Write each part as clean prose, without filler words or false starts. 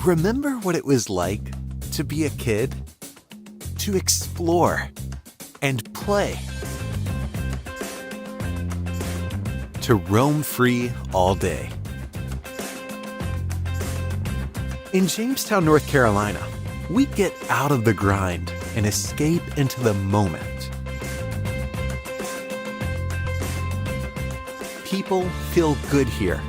Remember what it was like to be a kid? To explore and play. To roam free all day. In Jamestown, North Carolina, we get out of the grind and escape into the moment. People feel good here.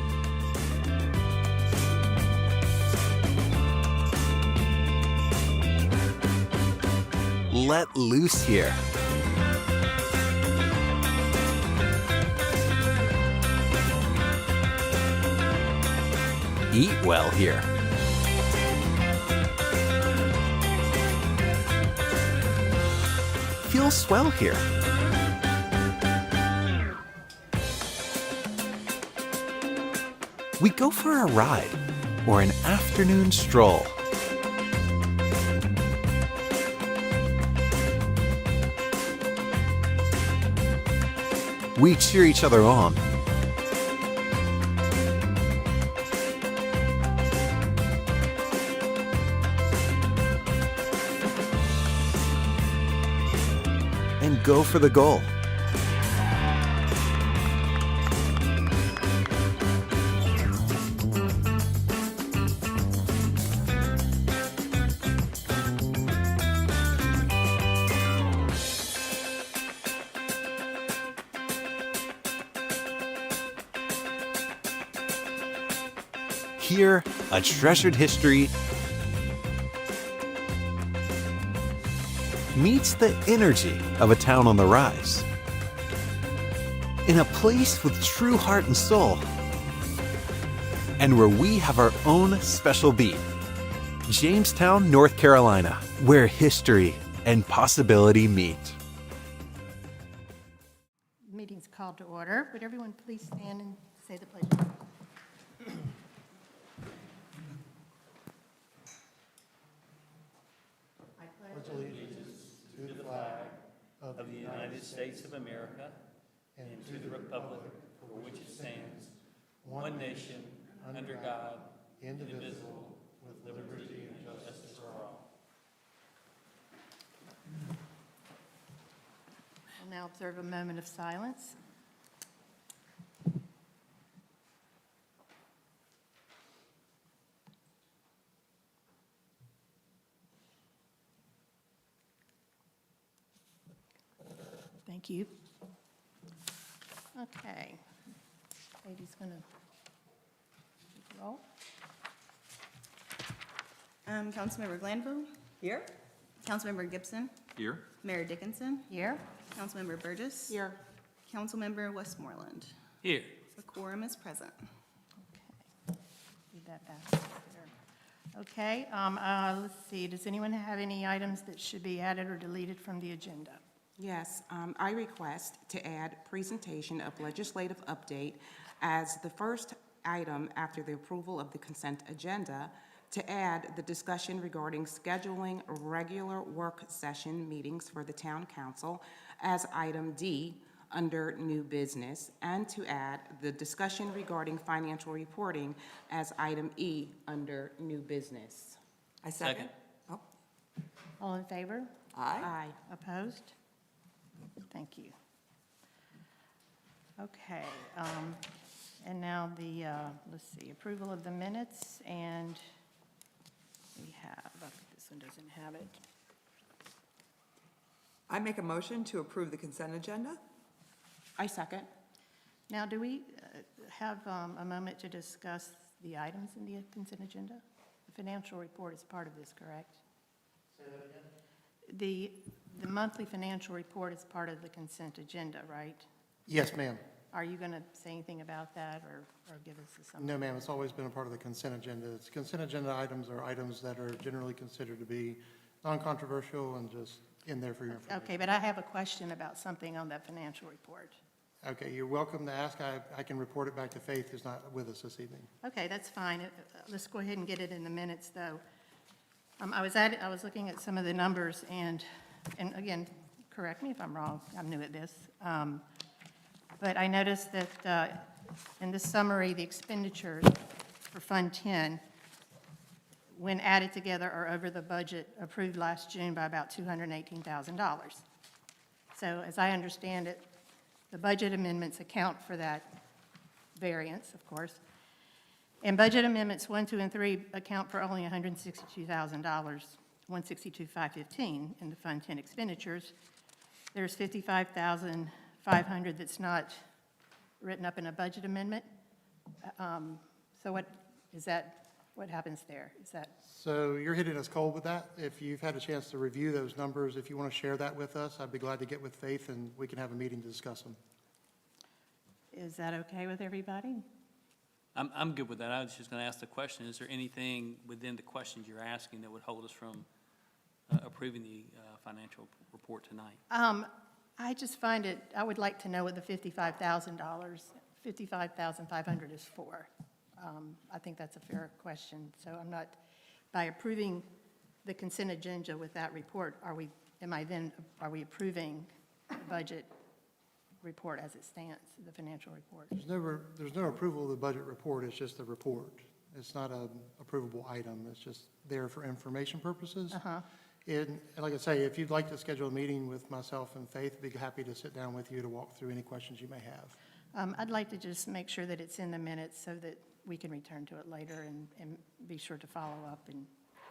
Let loose here. Eat well here. Feel swell here. We go for a ride or an afternoon stroll. We cheer each other on. And go for the goal. Here, a treasured history meets the energy of a town on the rise. In a place with true heart and soul, and where we have our own special beat. Jamestown, North Carolina, where history and possibility meet. Meeting's called to order. Would everyone please stand and say the pledge of allegiance? Of the United States of America and to the republic for which it stands, one nation, under God, indivisible, with liberty and justice for all. We'll now observe a moment of silence. Thank you. Okay. Lady's going to roll. Councilmember Glanville. Here? Councilmember Gibson. Here. Mayor Dickinson. Here. Councilmember Burgess. Here. Councilmember Westmoreland. Here. The quorum is present. Okay. Read that back there. Okay. Let's see. Does anyone have any items that should be added or deleted from the agenda? Yes, I request to add presentation of legislative update as the first item after the approval of the consent agenda, to add the discussion regarding scheduling regular work session meetings for the town council as item D under new business, and to add the discussion regarding financial reporting as item E under new business. I second. Oh, All in favor? aye. Aye. Opposed? Thank you. Okay, and now the, let's see, approval of the minutes, and we have, this one doesn't have it. I make a motion to approve the consent agenda. I second. Now, do we have a moment to discuss the items in the consent agenda? The financial report is part of this, correct? Say that again? The monthly financial report is part of the consent agenda, right? Yes, ma'am. Are you going to say anything about that or give us a summary? No, ma'am, it's always been a part of the consent agenda. It's consent agenda items are items that are generally considered to be non-controversial and just in there for your information. Okay, but I have a question about something on that financial report. Okay, you're welcome to ask. I can report it back to Faith, who's not with us this evening. Okay, that's fine. Let's go ahead and get it in the minutes, though. I was looking at some of the numbers, and again, correct me if I'm wrong, I'm new at this. But I noticed that in this summary, the expenditures for Fund 10 when added together, are over the budget approved last June by about $218,000. So as I understand it, the budget amendments account for that variance, of course. And budget amendments 1, 2, and 3 account for only $162,000, $162,515 in the Fund 10 expenditures. There's $55,500 that's not written up in a budget amendment. So what is that? What happens there? Is that? So you're hitting us cold with that. If you've had a chance to review those numbers, if you want to share that with us, I'd be glad to get with Faith and we can have a meeting to discuss them. Is that okay with everybody? I'm good with that. I was just going to ask the question, is there anything within the questions you're asking that would hold us from approving the financial report tonight? I just find it, I would like to know what the $55,500 is for. I think that's a fair question. So I'm not, by approving the consent agenda with that report, are we approving the budget report as it stands, the financial report? There's no approval of the budget report, it's just a report. It's not an approvable item, it's just there for information purposes. And like I say, if you'd like to schedule a meeting with myself and Faith, I'd be happy to sit down with you to walk through any questions you may have. I'd like to just make sure that it's in the minutes so that we can return to it later and be sure to follow up and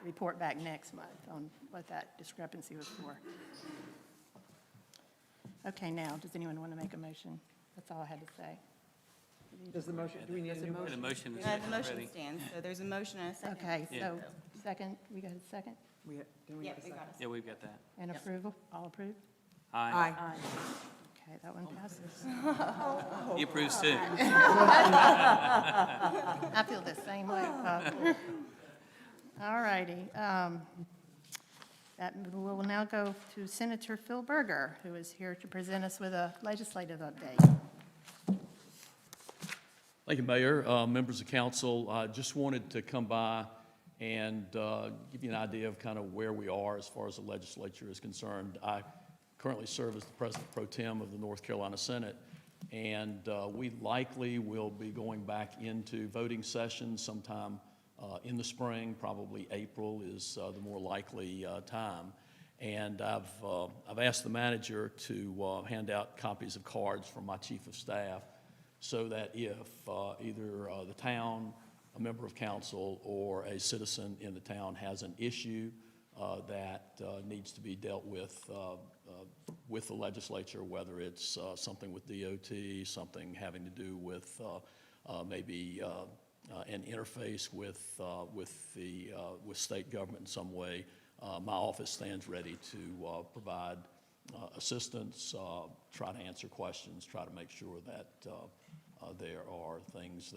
report back next month on what that discrepancy was for. Okay, now, does anyone want to make a motion? That's all I had to say. Does the motion, do we need a new The motion? motion is The motion ready. stands, so there's a motion and a second. Okay, Yeah. so second, we got a second? Then we Yep, have a we got second. it. Yeah, we've got that. And approval? All approved? Aye. Aye. Okay, that one passes. He approves too. I feel the same way. All righty. We will now go to Senator Phil Berger, who is here to present us with a legislative update. Thank you, Mayor. Members of council, I just wanted to come by and give you an idea of kind of where we are as far as the legislature is concerned. I currently serve as the President Pro Tem of the North Carolina Senate, and we likely will be going back into voting sessions sometime in the spring. Probably April is the more likely time. And I've asked the manager to hand out copies of cards from my chief of staff so that if either the town, a member of council, or a citizen in the town has an issue that needs to be dealt with the legislature, whether it's something with DOT, something having to do with maybe an interface with state government in some way, my office stands ready to provide assistance, try to answer questions, try to make sure that there are things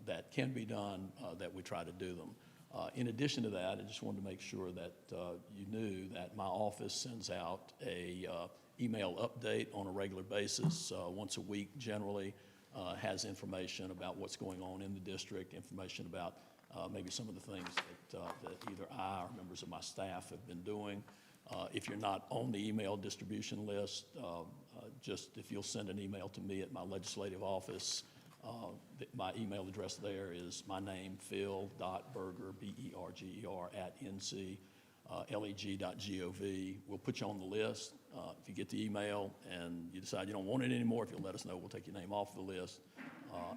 that can be done, that we try to do them. In addition to that, I just wanted to make sure that you knew that my office sends out a email update on a regular basis, once a week generally, has information about what's going on in the district, information about maybe some of the things that either I or members of my staff have been doing. If you're not on the email distribution list, just if you'll send an email to me at my legislative office, my email address there is my name, phil.berger, B-E-R-G-E-R, @ncleg.gov. We'll put you on the list. If you get the email and you decide you don't want it anymore, if you'll let us know, we'll take your name off the list.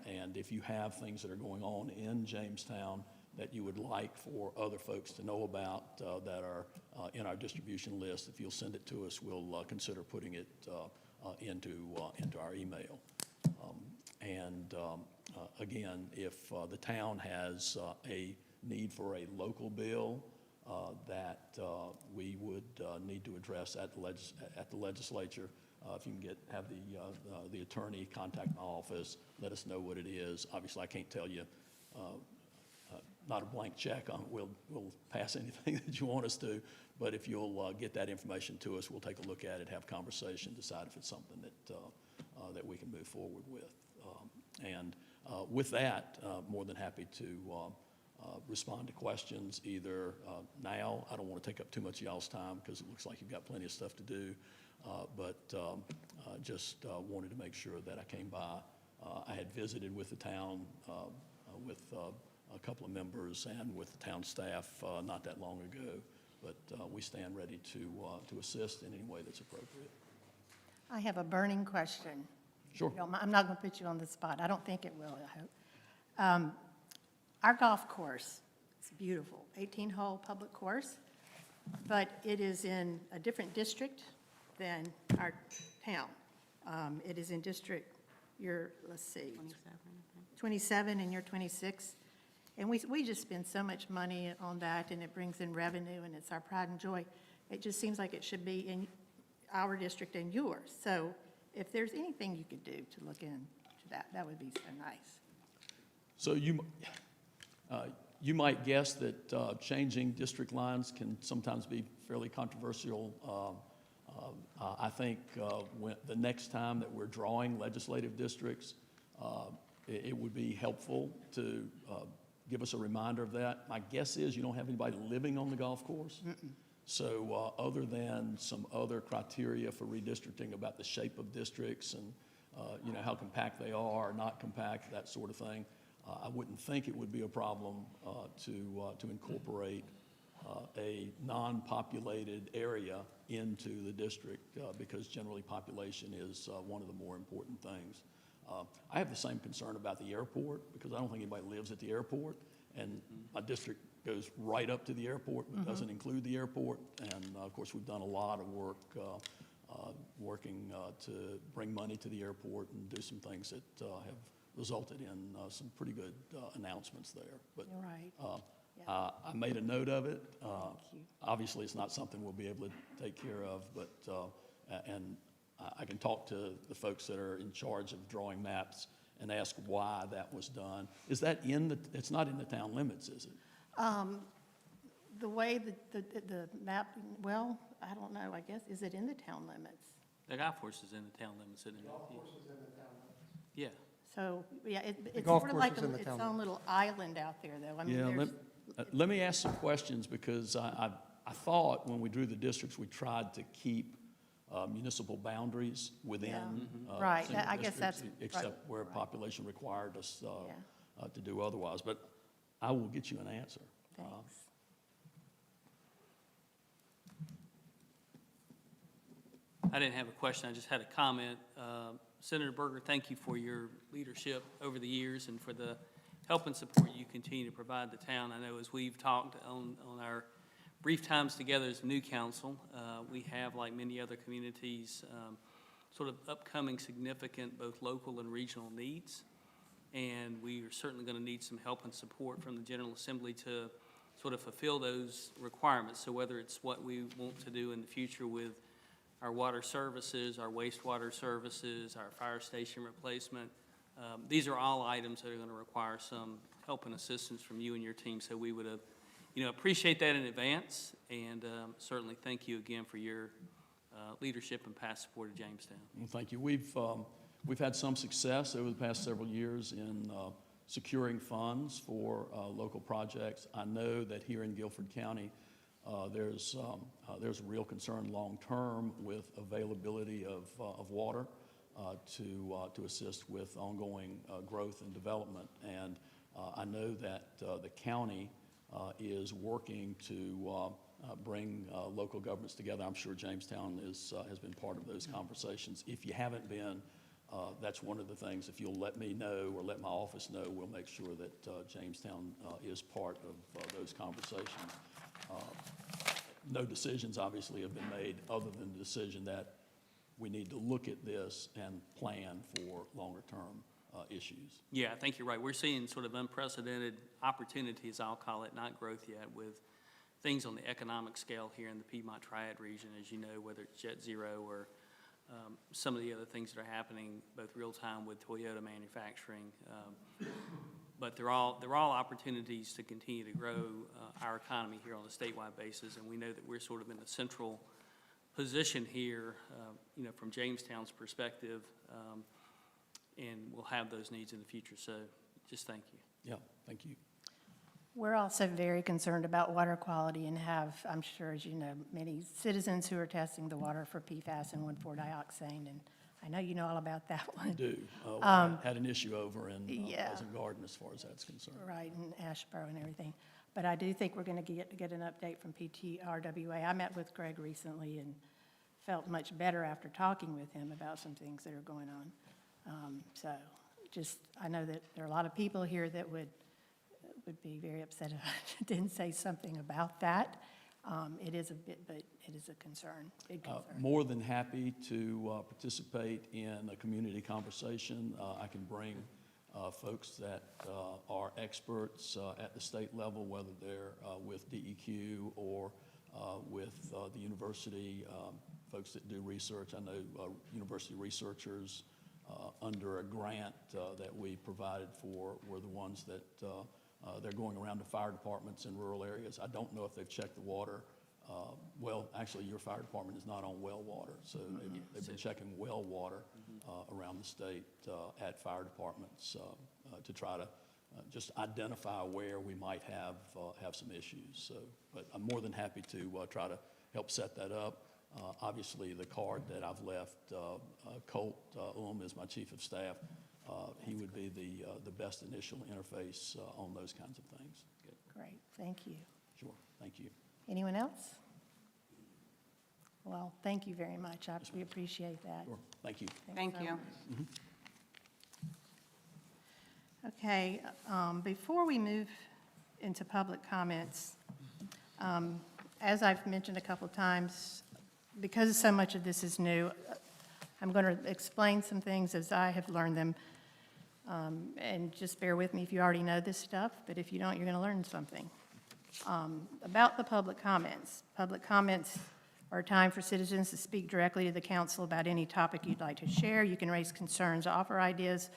And if you have things that are going on in Jamestown that you would like for other folks to know about that are in our distribution list, if you'll send it to us, we'll consider putting it into our email. Again, if the town has a need for a local bill that we would need to address at the legislature, if you can have the attorney contact my office, let us know what it is. Obviously, I can't tell you, not a blank check on, we'll pass anything that you want us to, but if you'll get that information to us, we'll take a look at it, have conversation, decide if it's something that we can move forward with. With that, more than happy to respond to questions either now. I don't want to take up too much of y'all's time because it looks like you've got plenty of stuff to do, but just wanted to make sure that I came by. I had visited with the town with a couple of members and with the town staff not that long ago. But we stand ready to assist in any way that's appropriate. I have a burning question. Sure. I'm not going to put you on the spot. I don't think it will, I hope. Our golf course is beautiful, 18-hole public course, but it is in a different district than our town. It is in district, let's see, 27 and you're 26. And we just spend so much money on that, and it brings in revenue, and it's our pride and joy. It just seems like it should be in our district and yours. So if there's anything you could do to look into that, that would be so nice. So you might guess that changing district lines can sometimes be fairly controversial. I think when the next time that we're drawing legislative districts, it would be helpful to give us a reminder of that. My guess is you don't have anybody living on the golf course. So other than some other criteria for redistricting about the shape of districts and how compact they are, not compact, that sort of thing, I wouldn't think it would be a problem to incorporate a non-populated area into the district because generally population is one of the more important things. I have the same concern about the airport because I don't think anybody lives at the airport, and my district goes right up to the airport but doesn't include the airport. And of course, we've done a lot of work working to bring money to the airport and do some things that have resulted in some pretty good announcements there. But You're right. I made a note of it. Thank you. Obviously, it's not something we'll be able to take care of, but and I can talk to the folks that are in charge of drawing maps and ask why that was done. Is that it's not in the town limits, is it? The way the map, well, I don't know, I guess, is it in the town limits? The golf course is in the town limits, isn't it? Golf course is in the town limits. Yeah. So, yeah, it's golf sort of course like is in the its town own little island out there, though. I mean, Yeah, there's, let me ask some questions because I thought when we drew the districts, we tried to keep municipal boundaries within Right, single I guess districts, that's- except right, where right. population required us Yeah. to do otherwise. But I will get you an answer. thanks. I didn't have a question, I just had a comment. Senator Berger, thank you for your leadership over the years and for the help and support you continue to provide the town. I know as we've talked on our brief times together as new council, we have, like many other communities, sort of upcoming significant both local and regional needs. And we are certainly going to need some help and support from the General Assembly to sort of fulfill those requirements. So whether it's what we want to do in the future with our water services, our wastewater services, our fire station replacement, these are all items that are going to require some help and assistance from you and your team. So we would appreciate that in advance, and certainly thank you again for your leadership and past support of Jamestown. Well, thank you. We've had some success over the past several years in securing funds for local projects. I know that here in Guilford County, there's a real concern long-term with availability of water to assist with ongoing growth and development. And I know that the county is working to bring local governments together. I'm sure Jamestown has been part of those conversations. If you haven't been, that's one of the things. If you'll let me know or let my office know, we'll make sure that Jamestown is part of those conversations. No decisions obviously have been made other than the decision that we need to look at this and plan for longer-term issues. Yeah, I think you're right. We're seeing sort of unprecedented opportunities, I'll call it, not growth yet, with things on the economic scale here in the Piedmont Triad region, as you know, whether it's Jet Zero or some of the other things that are happening both real-time with Toyota manufacturing. But they're all opportunities to continue to grow our economy here on a statewide basis, and we know that we're sort of in a central position here, from Jamestown's perspective, and we'll have those needs in the future. So just thank you. Yeah, thank you. We're also very concerned about water quality and have, I'm sure, as you know, many citizens who are testing the water for PFAS and 1,4-dioxane. And I know you know all about that one. Do. Had an issue over in Yeah. Pleasant Garden as far as that's concerned. Right, and Ashboro and everything. But I do think we're going to get an update from PTRWA. I met with Greg recently and felt much better after talking with him about some things that are going on. So just, I know that there are a lot of people here that would be very upset if I didn't say something about that. It is a bit, but it is a concern, big concern. More than happy to participate in a community conversation. I can bring folks that are experts at the state level, whether they're with DEQ or with the university, folks that do research. I know university researchers under a grant that we provided for were the ones that they're going around to fire departments in rural areas. I don't know if they've checked the water. Well, actually, your fire department is not on well water, so they've been checking well water around the state at fire departments to try to just identify where we might have some issues. So, but I'm more than happy to try to help set that up. Obviously, the card that I've left, Colt is my chief of staff. He would be the best initial interface on those kinds of things. Good. Great, thank you. Sure, thank you. Anyone else? Well, thank you very much. We appreciate that. Sure, thank you. Thank so you. much. Okay, before we move into public comments, as I've mentioned a couple of times, because so much of this is new, I'm going to explain some things as I have learned them. And just bear with me if you already know this stuff, but if you don't, you're going to learn something. About the public comments. Public comments are a time for citizens to speak directly to the council about any topic you'd like to share. You can raise concerns, offer ideas,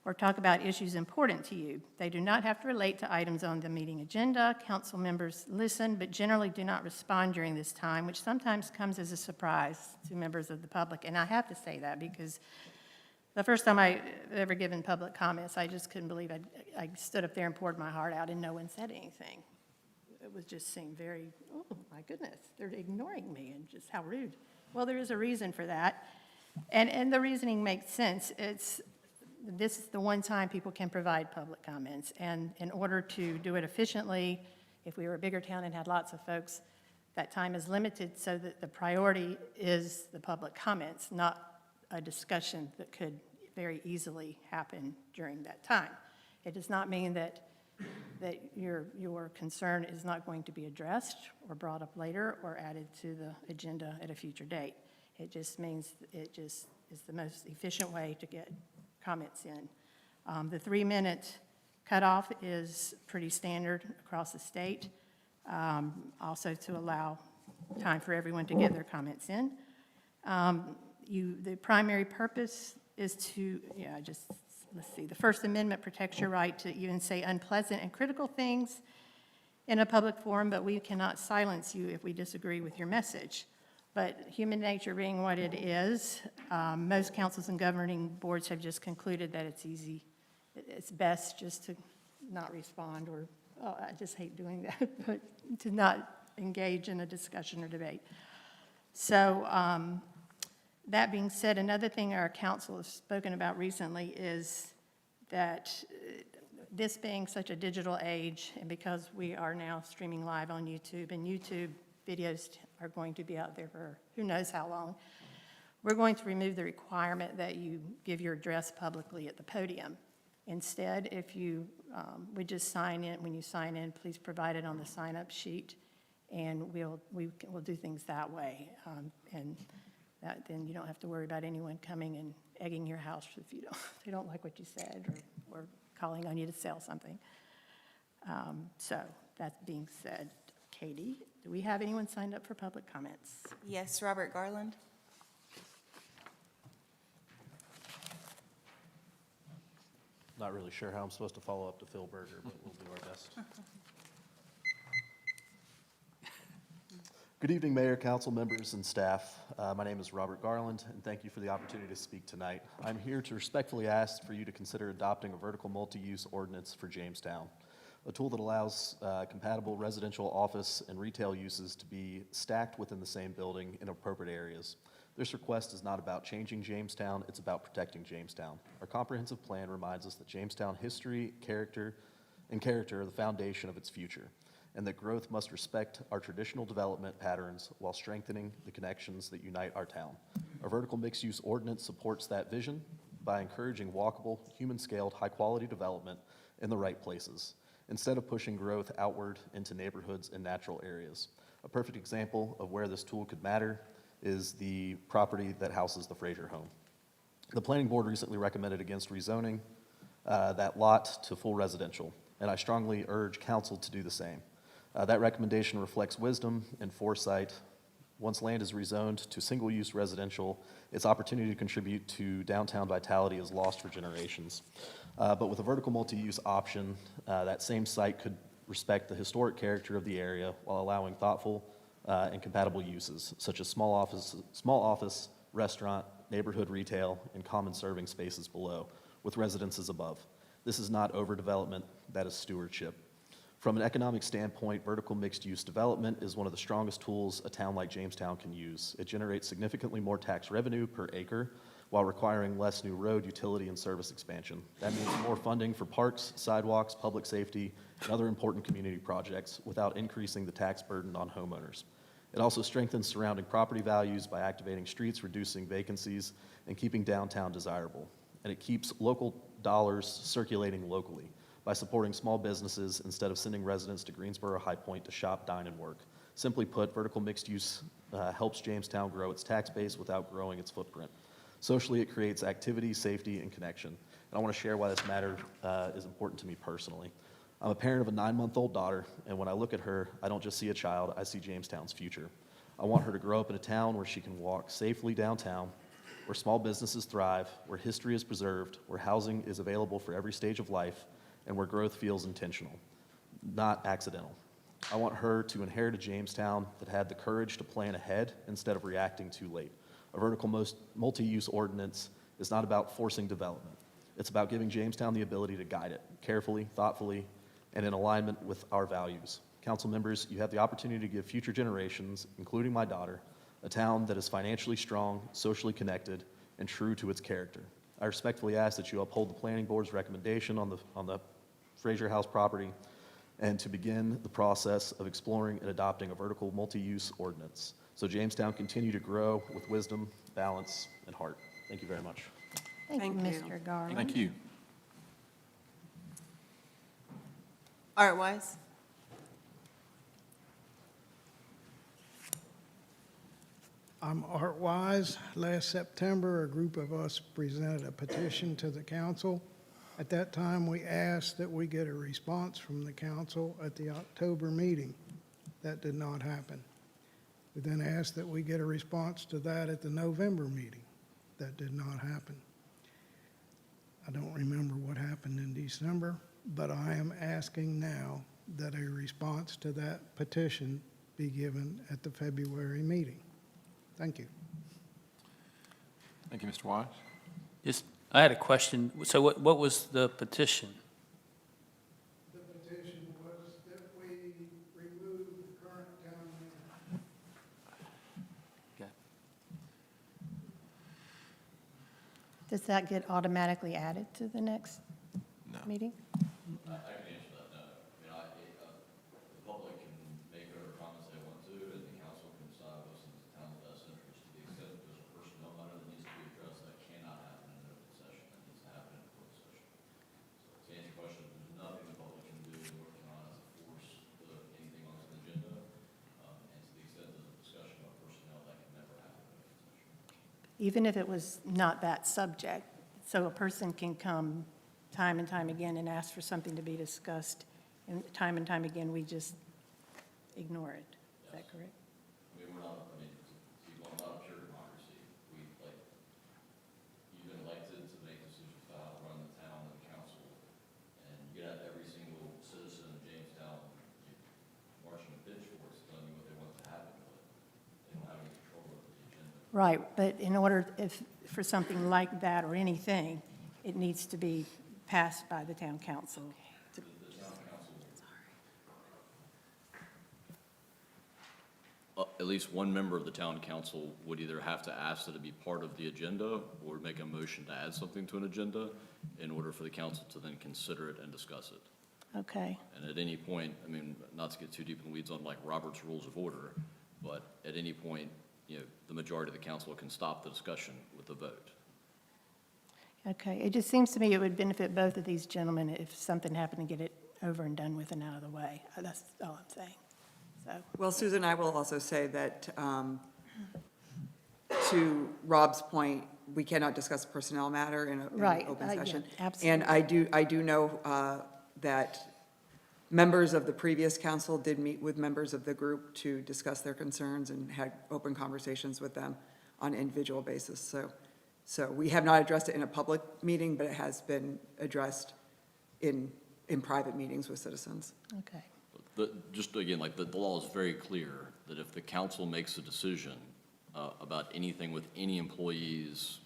or talk about issues important to you. They do not have to relate to items on the meeting agenda. Council members listen, but generally do not respond during this time, which sometimes comes as a surprise to members of the public. And I have to say that because the first time I ever given public comments, I just couldn't believe I stood up there and poured my heart out and no one said anything. It was just seemed very, oh my goodness, they're ignoring me and just how rude. Well, there is a reason for that. And the reasoning makes sense. This is the one time people can provide public comments. And in order to do it efficiently, if we were a bigger town and had lots of folks, that time is limited so that the priority is the public comments, not a discussion that could very easily happen during that time. It does not mean that your concern is not going to be addressed or brought up later or added to the agenda at a future date. It just means it just is the most efficient way to get comments in. The 3-minute cutoff is pretty standard across the state, also to allow time for everyone to get their comments in. The primary purpose is to, let's see, the First Amendment protects your right to even say unpleasant and critical things in a public forum, but we cannot silence you if we disagree with your message. But human nature being what it is, most councils and governing boards have just concluded that it's best just to not respond or, oh, I just hate doing that, but to not engage in a discussion or debate. So that being said, another thing our council has spoken about recently is that this being such a digital age, and because we are now streaming live on YouTube, and YouTube videos are going to be out there for who knows how long, we're going to remove the requirement that you give your address publicly at the podium. Instead, if you would just sign in, when you sign in, please provide it on the sign-up sheet, and we'll do things that way. And then you don't have to worry about anyone coming and egging your house if they don't like what you said or calling on you to sell something. So that being said, Katie, do we have anyone signed up for public comments? Yes, Robert Garland. Not really sure how I'm supposed to follow up to Phil Berger, but we'll do our best. Good evening, Mayor, council members, and staff. My name is Robert Garland, and thank you for the opportunity to speak tonight. I'm here to respectfully ask for you to consider adopting a vertical multi-use ordinance for Jamestown, a tool that allows compatible residential, office, and retail uses to be stacked within the same building in appropriate areas. This request is not about changing Jamestown, it's about protecting Jamestown. Our comprehensive plan reminds us that Jamestown history, character are the foundation of its future, and that growth must respect our traditional development patterns while strengthening the connections that unite our town. Our vertical mixed-use ordinance supports that vision by encouraging walkable, human-scaled, high-quality development in the right places, instead of pushing growth outward into neighborhoods and natural areas. A perfect example of where this tool could matter is the property that houses the Fraser home. The planning board recently recommended against rezoning that lot to full residential, and I strongly urge council to do the same. That recommendation reflects wisdom and foresight. Once land is rezoned to single-use residential, its opportunity to contribute to downtown vitality is lost for generations. But with a vertical multi-use option, that same site could respect the historic character of the area while allowing thoughtful and compatible uses, such as small office, restaurant, neighborhood retail, and common serving spaces below, with residences above. This is not overdevelopment, that is stewardship. From an economic standpoint, vertical mixed-use development is one of the strongest tools a town like Jamestown can use. It generates significantly more tax revenue per acre while requiring less new road, utility, and service expansion. That means more funding for parks, sidewalks, public safety, and other important community projects without increasing the tax burden on homeowners. It also strengthens surrounding property values by activating streets, reducing vacancies, and keeping downtown desirable. And it keeps local dollars circulating locally by supporting small businesses instead of sending residents to Greensboro High Point to shop, dine, and work. Simply put, vertical mixed use helps Jamestown grow its tax base without growing its footprint. Socially, it creates activity, safety, and connection. And I want to share why this matter is important to me personally. I'm a parent of a 9-month-old daughter, and when I look at her, I don't just see a child, I see Jamestown's future. I want her to grow up in a town where she can walk safely downtown, where small businesses thrive, where history is preserved, where housing is available for every stage of life, and where growth feels intentional, not accidental. I want her to inherit a Jamestown that had the courage to plan ahead instead of reacting too late. A vertical multi-use ordinance is not about forcing development. It's about giving Jamestown the ability to guide it carefully, thoughtfully, and in alignment with our values. Council members, you have the opportunity to give future generations, including my daughter, a town that is financially strong, socially connected, and true to its character. I respectfully ask that you uphold the planning board's recommendation on the Fraser House property and to begin the process of exploring and adopting a vertical multi-use ordinance, so Jamestown continue to grow with wisdom, balance, and heart. Thank you very much. Thank you, Thank you. Mr. Garland. Thank you. Art Wise. I'm Art Wise. Last September, a group of us presented a petition to the council. At that time, we asked that we get a response from the council at the October meeting. That did not happen. We then asked that we get a response to that at the November meeting. That did not happen. I don't remember what happened in December, but I am asking now that a response to that petition be given at the February meeting. Thank you. Thank you, Mr. Wise. I had a question. So what was the petition? The petition was that we remove the current town manager. Okay. Does that get automatically added to the next No. meeting? I can answer that, no. I mean, the public can make whatever comments they want to, and the council can decide what's in the town's best interest. To the extent that there's a personnel matter that needs to be addressed, that cannot happen in an open session, that needs to happen in a closed session. So to answer your question, there's nothing the public can do in North Carolina to force anything onto the agenda. And to the extent there's a discussion about personnel, that can never happen in an open session. Even if it was not that subject, so a person can come time and time again and ask for something to be discussed, and time again, we just ignore it. Is that correct? I mean, we're not, we're not a pure democracy. You've been elected to make decisions about how to run the town and the council. And you get at every single citizen of Jamestown marching a pitchforks telling you what they want to happen, but they don't have any control over the agenda. Right, but in order, for something like that or anything, it needs to be passed by the town council. at least one member of the town council would either have to ask that it be part of the agenda or make a motion to add something to an agenda in order for the council to then consider it and discuss it. Okay, And at any point, I mean, not to get too deep in the weeds on like Robert's Rules of Order, but at any point, the majority of the council can stop the discussion with a vote. okay. It just seems to me it would benefit both of these gentlemen if something happened to get it over and done with and out of the way. That's all I'm saying. So, Well, Susan, I will also say that, to Rob's point, we cannot discuss personnel matter in an Right, open yeah, session. absolutely. And I do know that members of the previous council did meet with members of the group to discuss their concerns and had open conversations with them on an individual basis. So we have not addressed it in a public meeting, but it has been addressed in private meetings with citizens. okay. Just again, like the law is very clear that if the council makes a decision about anything with any employee's,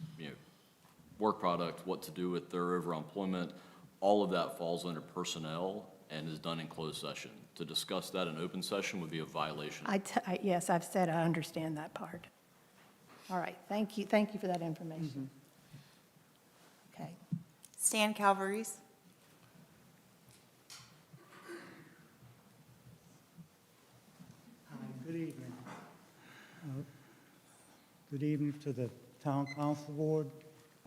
work product, what to do with their overemployment, all of that falls under personnel and is done in closed session. To discuss that in open session would be a violation. Yes, I've said I understand that part. All right, thank you for that information. Okay, Stan Calvaries. Hi, good evening. Good evening to the Town Council Board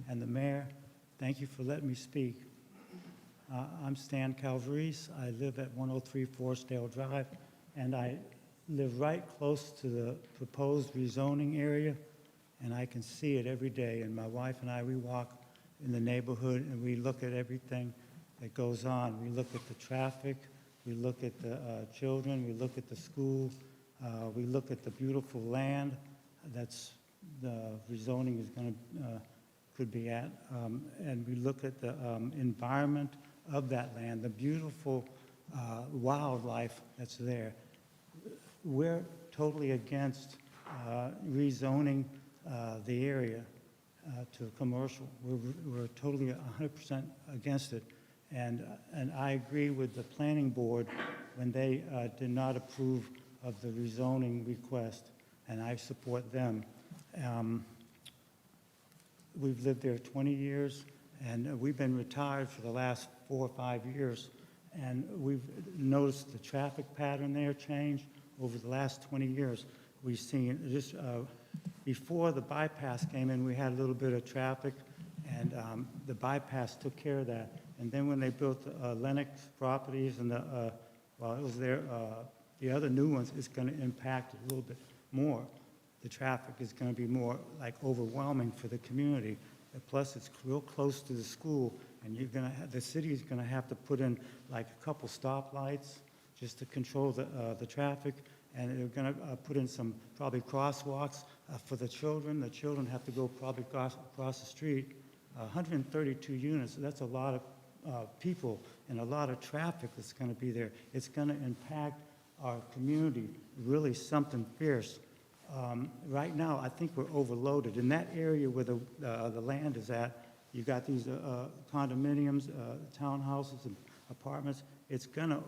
and the Mayor. Thank you for letting me speak. I'm Stan Calvaries. I live at 103 Forestdale Drive, and I live right close to the proposed rezoning area, and I can see it every day. And my wife and I, we walk in the neighborhood, and we look at everything that goes on. We look at the traffic, we look at the children, we look at the school, we look at the beautiful land that's the rezoning is going to could be at, and we look at the environment of that land, the beautiful wildlife that's there. We're totally against rezoning the area to commercial. We're totally 100% against it. And I agree with the planning board when they did not approve of the rezoning request, and I support them. We've lived there 20 years, and we've been retired for the last 4 or 5 years, and we've noticed the traffic pattern there change over the last 20 years. We've seen just before the bypass came in, we had a little bit of traffic, and the bypass took care of that. And then when they built Lennox properties and while it was there, the other new ones, it's going to impact it a little bit more. The traffic is going to be more like overwhelming for the community. And plus, it's real close to the school, and the city is going to have to put in like a couple stoplights just to control the traffic, and they're going to put in some probably crosswalks for the children. The children have to go probably across the street. 132 units, that's a lot of people and a lot of traffic that's going to be there. It's going to impact our community, really something fierce. Right now, I think we're overloaded. In that area where the land is at, you got these condominiums, townhouses, and apartments. It's going to,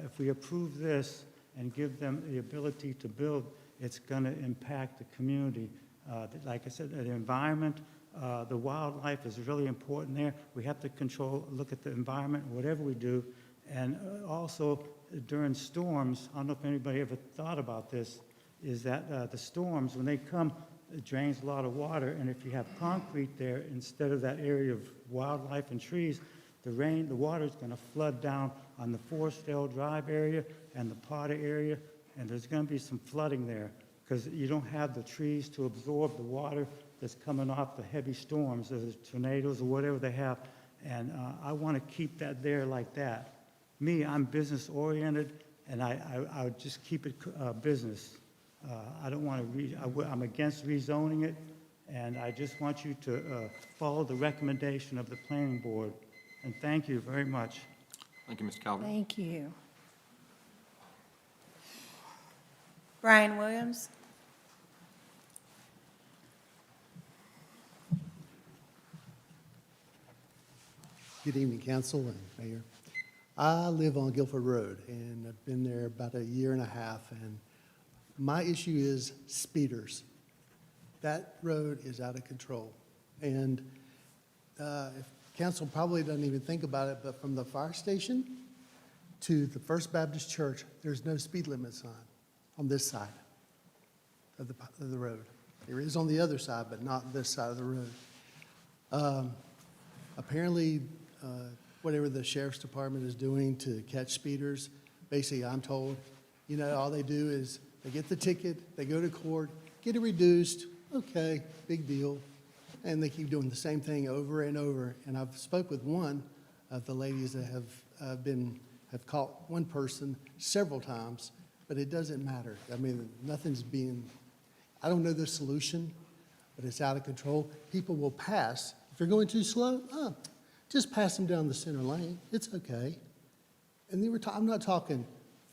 if we approve this and give them the ability to build, it's going to impact the community. Like I said, the environment, the wildlife is really important there. We have to look at the environment, whatever we do. And also during storms, I don't know if anybody ever thought about this, is that the storms, when they come, it drains a lot of water, and if you have concrete there instead of that area of wildlife and trees, the water is going to flood down on the Forestdale Drive area and the Potter area, and there's going to be some flooding there because you don't have the trees to absorb the water that's coming off the heavy storms, the tornadoes or whatever they have, and I want to keep that there like that. Me, I'm business-oriented, and I would just keep it business. I don't want to, I'm against rezoning it, and I just want you to follow the recommendation of the planning board. And thank you very much. Thank you, Mr. Calvert. thank you. Brian Williams. Good evening, Council and Mayor. I live on Guilford Road, and I've been there about a year and a half, and My issue is speeders. That road is out of control. And if council probably doesn't even think about it, but from the fire station to the First Baptist Church, there's no speed limit sign on this side of the road. There is on the other side, but not this side of the road. Apparently, whatever the sheriff's department is doing to catch speeders, basically, I'm told, you know, all they do is they get the ticket, they go to court, get it reduced, okay, big deal. And they keep doing the same thing over and over. And I've spoke with one of the ladies that have caught one person several times, but it doesn't matter. I mean, nothing's being, I don't know the solution, but it's out of control. People will pass. If you're going too slow, just pass them down the center lane. It's okay. And they were I'm not talking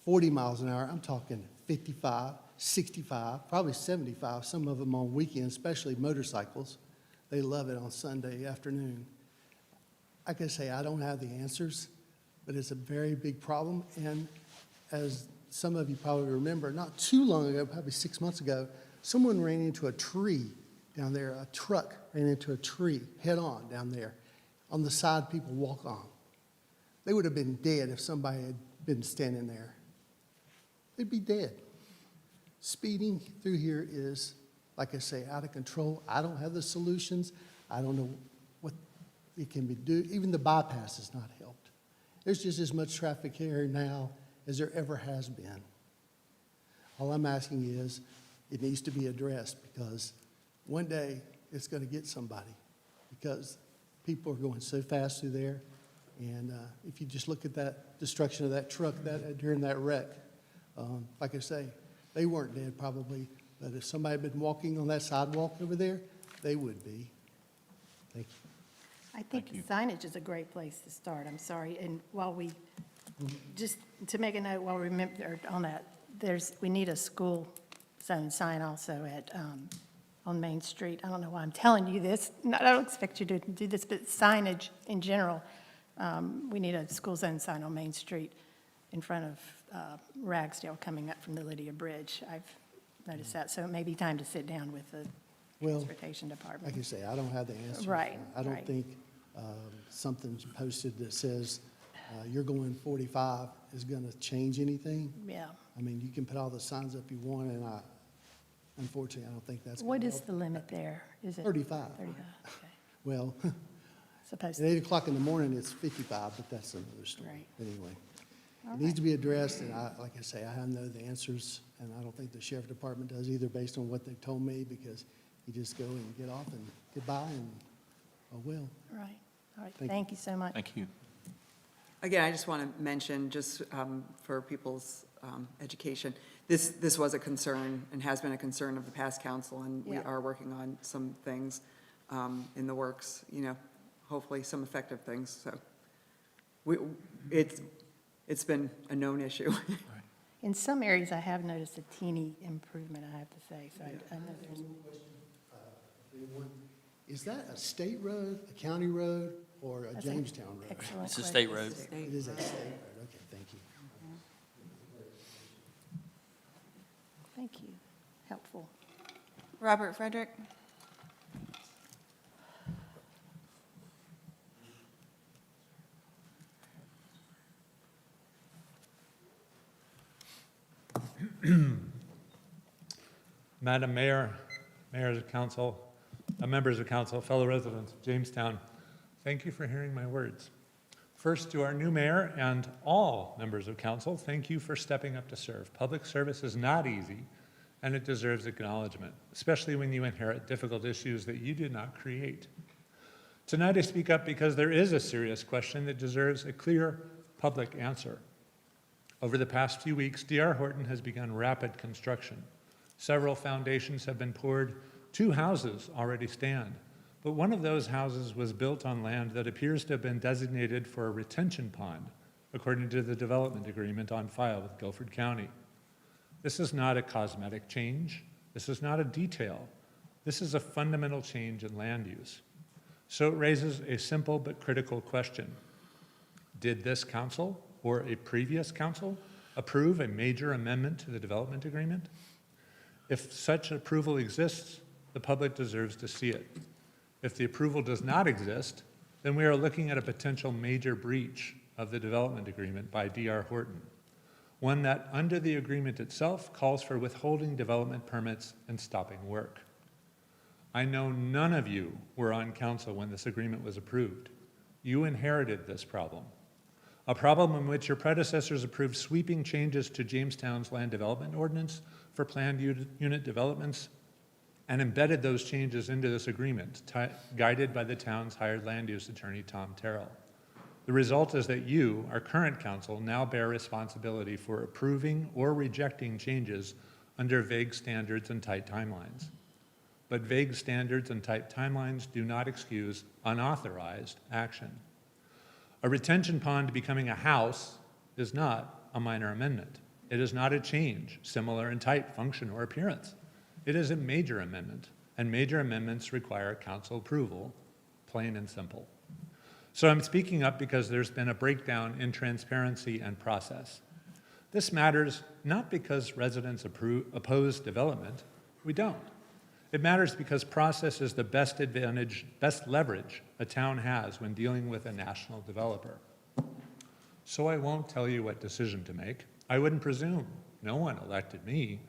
40 miles an hour. I'm talking 55, 65, probably 75, some of them on weekends, especially motorcycles. They love it on Sunday afternoon. Like I say, I don't have the answers, but it's a very big problem. And as some of you probably remember, not too long ago, probably 6 months ago, someone ran into a tree down there. A truck ran into a tree head on down there on the side people walk on. They would have been dead if somebody had been standing there. They'd be dead. Speeding through here is, like I say, out of control. I don't have the solutions. I don't know what it can be do. Even the bypass has not helped. There's just as much traffic here now as there ever has been. All I'm asking is it needs to be addressed because one day it's going to get somebody because people are going so fast through there. And if you just look at that destruction of that truck during that wreck, like I say, they weren't dead probably, but if somebody had been walking on that sidewalk over there, they would be. Thank you. I think signage is a great place to start, I'm sorry. And while we, just to make a note, while we remember on that, we need a school zone sign also at, on Main Street. I don't know why I'm telling you this. I don't expect you to do this, but signage in general, we need a school zone sign on Main Street in front of Ragsdale coming up from the Lydia Bridge. I've noticed that, so it may be time to sit down with the Transportation Department. Like I say, I don't have the answer. Right, I don't right. think something's posted that says you're going 45 is going to change anything. Yeah. I mean, you can put all the signs up you want, and unfortunately, I don't think that's going What to is help. the limit there? Is it 35. 35, okay. Well, Supposed at to, 8 o'clock in the morning, it's 55, but that's another story. Right. Anyway, All it needs right. to be addressed, and like I say, I have no the answers, and I don't think the sheriff department does either, based on what they've told me, because you just go and get off and goodbye, and oh well. right, all right, Thank you. thank you so much. Thank you. Again, I just want to mention, just for people's education, this was a concern and has been a concern of the past council, and we Yeah. are working on some things in the works, you know, hopefully some effective things, so. It's been a known issue. In some areas, I have noticed a teeny improvement, I have to say, so I know there's, Is that a state road, a county road, or a That's an Jamestown road? excellent It's a question. state road. It is a state road, okay, thank you. Thank you, helpful. Robert Frederick. Madam Mayor, Mayors of Council, members of Council, fellow residents of Jamestown, thank you for hearing my words. First, to our new mayor and all members of Council, thank you for stepping up to serve. Public service is not easy, and it deserves acknowledgement, especially when you inherit difficult issues that you did not create. Tonight, I speak up because there is a serious question that deserves a clear public answer. Over the past few weeks, D.R. Horton has begun rapid construction. Several foundations have been poured. 2 houses already stand. But one of those houses was built on land that appears to have been designated for a retention pond, according to the development agreement on file with Guilford County. This is not a cosmetic change. This is not a detail. This is a fundamental change in land use. So it raises a simple but critical question. Did this council or a previous council approve a major amendment to the development agreement? If such approval exists, the public deserves to see it. If the approval does not exist, then we are looking at a potential major breach of the development agreement by D.R. Horton, one that, under the agreement itself, calls for withholding development permits and stopping work. I know none of you were on council when this agreement was approved. You inherited this problem, a problem in which your predecessors approved sweeping changes to Jamestown's land development ordinance for planned unit developments and embedded those changes into this agreement, guided by the town's hired land use attorney, Tom Terrell. The result is that you, our current council, now bear responsibility for approving or rejecting changes under vague standards and tight timelines. But vague standards and tight timelines do not excuse unauthorized action. A retention pond becoming a house is not a minor amendment. It is not a change, similar in type, function, or appearance. It is a major amendment, and major amendments require council approval, plain and simple. So I'm speaking up because there's been a breakdown in transparency and process. This matters not because residents oppose development. We don't. It matters because process is the best leverage a town has when dealing with a national developer. So I won't tell you what decision to make. I wouldn't presume. No one elected me.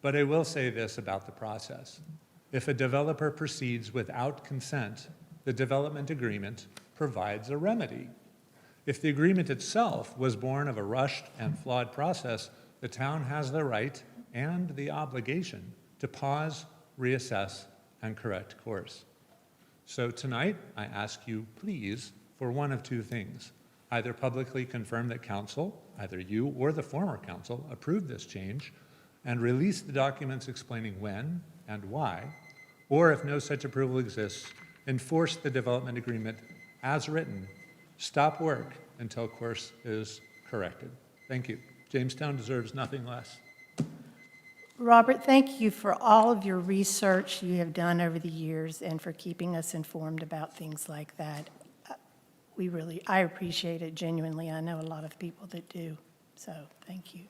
But I will say this about the process. If a developer proceeds without consent, the development agreement provides a remedy. If the agreement itself was born of a rushed and flawed process, the town has the right and the obligation to pause, reassess, and correct course. So tonight, I ask you, please, for one of two things. Either publicly confirm that council, either you or the former council, approved this change and release the documents explaining when and why, or if no such approval exists, enforce the development agreement as written, stop work until course is corrected. Thank you. Jamestown deserves nothing less. Robert, thank you for all of your research you have done over the years and for keeping us informed about things like that. I appreciate it genuinely. I know a lot of people that do, so thank you.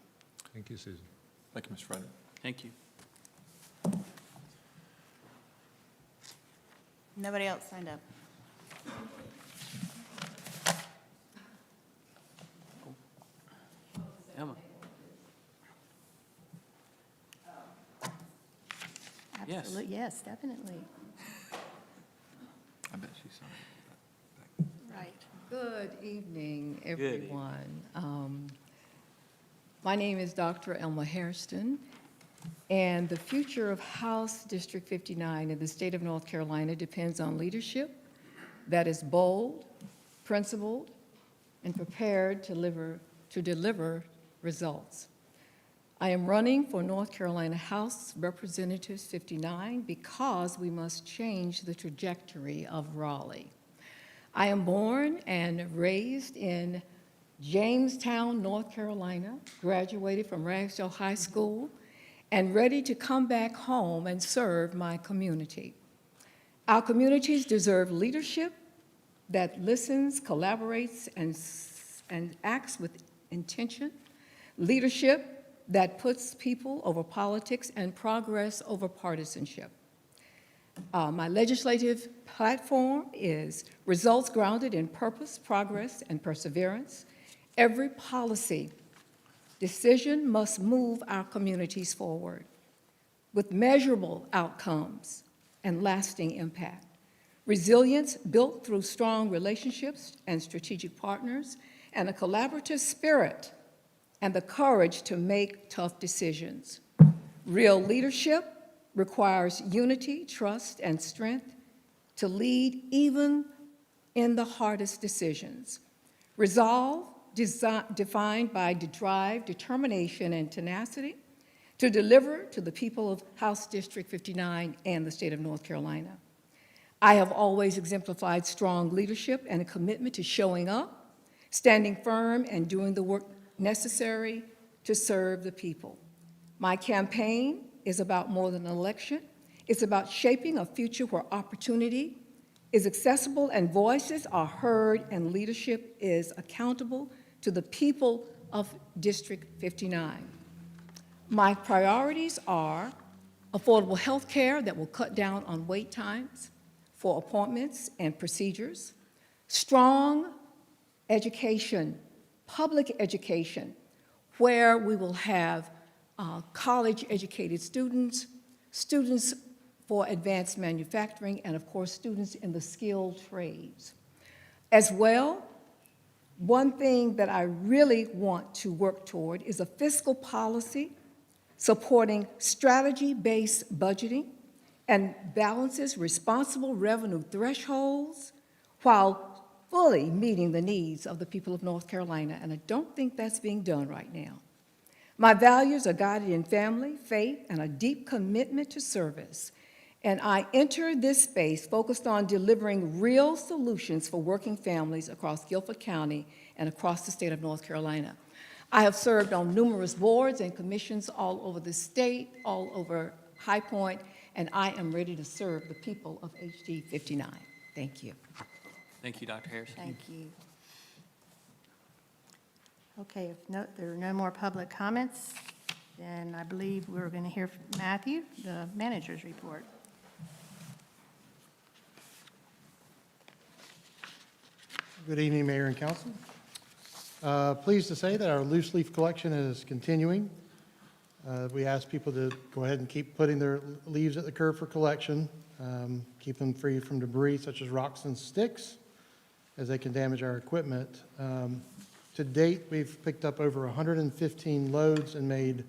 Thank you, Susan. Thank you, Mr. Frederick. Thank you. Nobody else signed up. Emma? Yes. Absolutely, yes, definitely. I bet she saw it. Right. Good evening, evening. everyone. My name is Dr. Elma Hairston, and the future of House District 59 in the state of North Carolina depends on leadership that is bold, principled, and prepared to deliver results. I am running for North Carolina House Representatives 59 because we must change the trajectory of Raleigh. I am born and raised in Jamestown, North Carolina, graduated from Ragsdale High School, and ready to come back home and serve my community. Our communities deserve leadership that listens, collaborates, and acts with intention, leadership that puts people over politics and progress over partisanship. My legislative platform is results grounded in purpose, progress, and perseverance. Every policy decision must move our communities forward with measurable outcomes and lasting impact. Resilience built through strong relationships and strategic partners, and a collaborative spirit and the courage to make tough decisions. Real leadership requires unity, trust, and strength to lead even in the hardest decisions. Resolve, defined by drive, determination, and tenacity to deliver to the people of House District 59 and the state of North Carolina. I have always exemplified strong leadership and a commitment to showing up, standing firm, and doing the work necessary to serve the people. My campaign is about more than an election. It's about shaping a future where opportunity is accessible and voices are heard and leadership is accountable to the people of District 59. My priorities are affordable health care that will cut down on wait times for appointments and procedures, strong education, public education, where we will have college-educated students, students for advanced manufacturing, and of course, students in the skilled trades. As well, one thing that I really want to work toward is a fiscal policy supporting strategy-based budgeting and balances responsible revenue thresholds while fully meeting the needs of the people of North Carolina, and I don't think that's being done right now. My values are guided in family, faith, and a deep commitment to service, and I enter this space focused on delivering real solutions for working families across Guilford County and across the state of North Carolina. I have served on numerous boards and commissions all over the state, all over High Point, and I am ready to serve the people of HD 59. Thank you. Thank you, Dr. Harrison. Thank you. Okay, if there are no more public comments, then I believe we're going to hear from Matthew, the manager's report. Good evening, Mayor and Council. Pleased to say that our loose leaf collection is continuing. We ask people to go ahead and keep putting their leaves at the curb for collection, keep them free from debris such as rocks and sticks, as they can damage our equipment. To date, we've picked up over 115 loads and made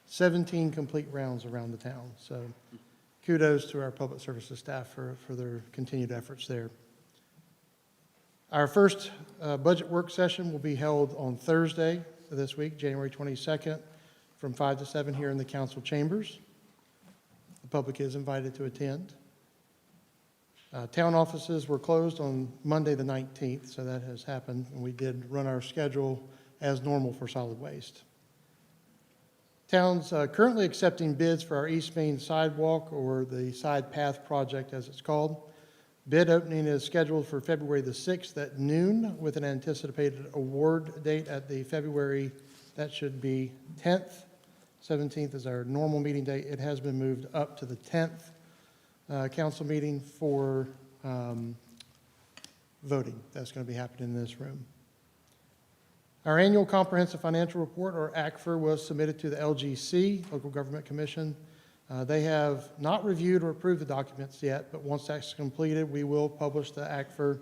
17 complete rounds around the town. So kudos to our public services staff for their continued efforts there. Our first budget work session will be held on Thursday this week, January 22nd, from 5 to 7 here in the council chambers. The public is invited to attend. Town offices were closed on Monday the 19th, so that has happened, and we did run our schedule as normal for solid waste. Town's currently accepting bids for our East Main sidewalk, or the side path project as it's called. Bid opening is scheduled for February the 6th at noon, with an anticipated award date at the February, that should be 10th. 17th is our normal meeting date. It has been moved up to the 10th council meeting for voting. That's going to be happening in this room. Our annual comprehensive financial report, or ACFR, was submitted to the LGC, Local Government Commission. They have not reviewed or approved the documents yet, but once that's completed, we will publish the ACFR,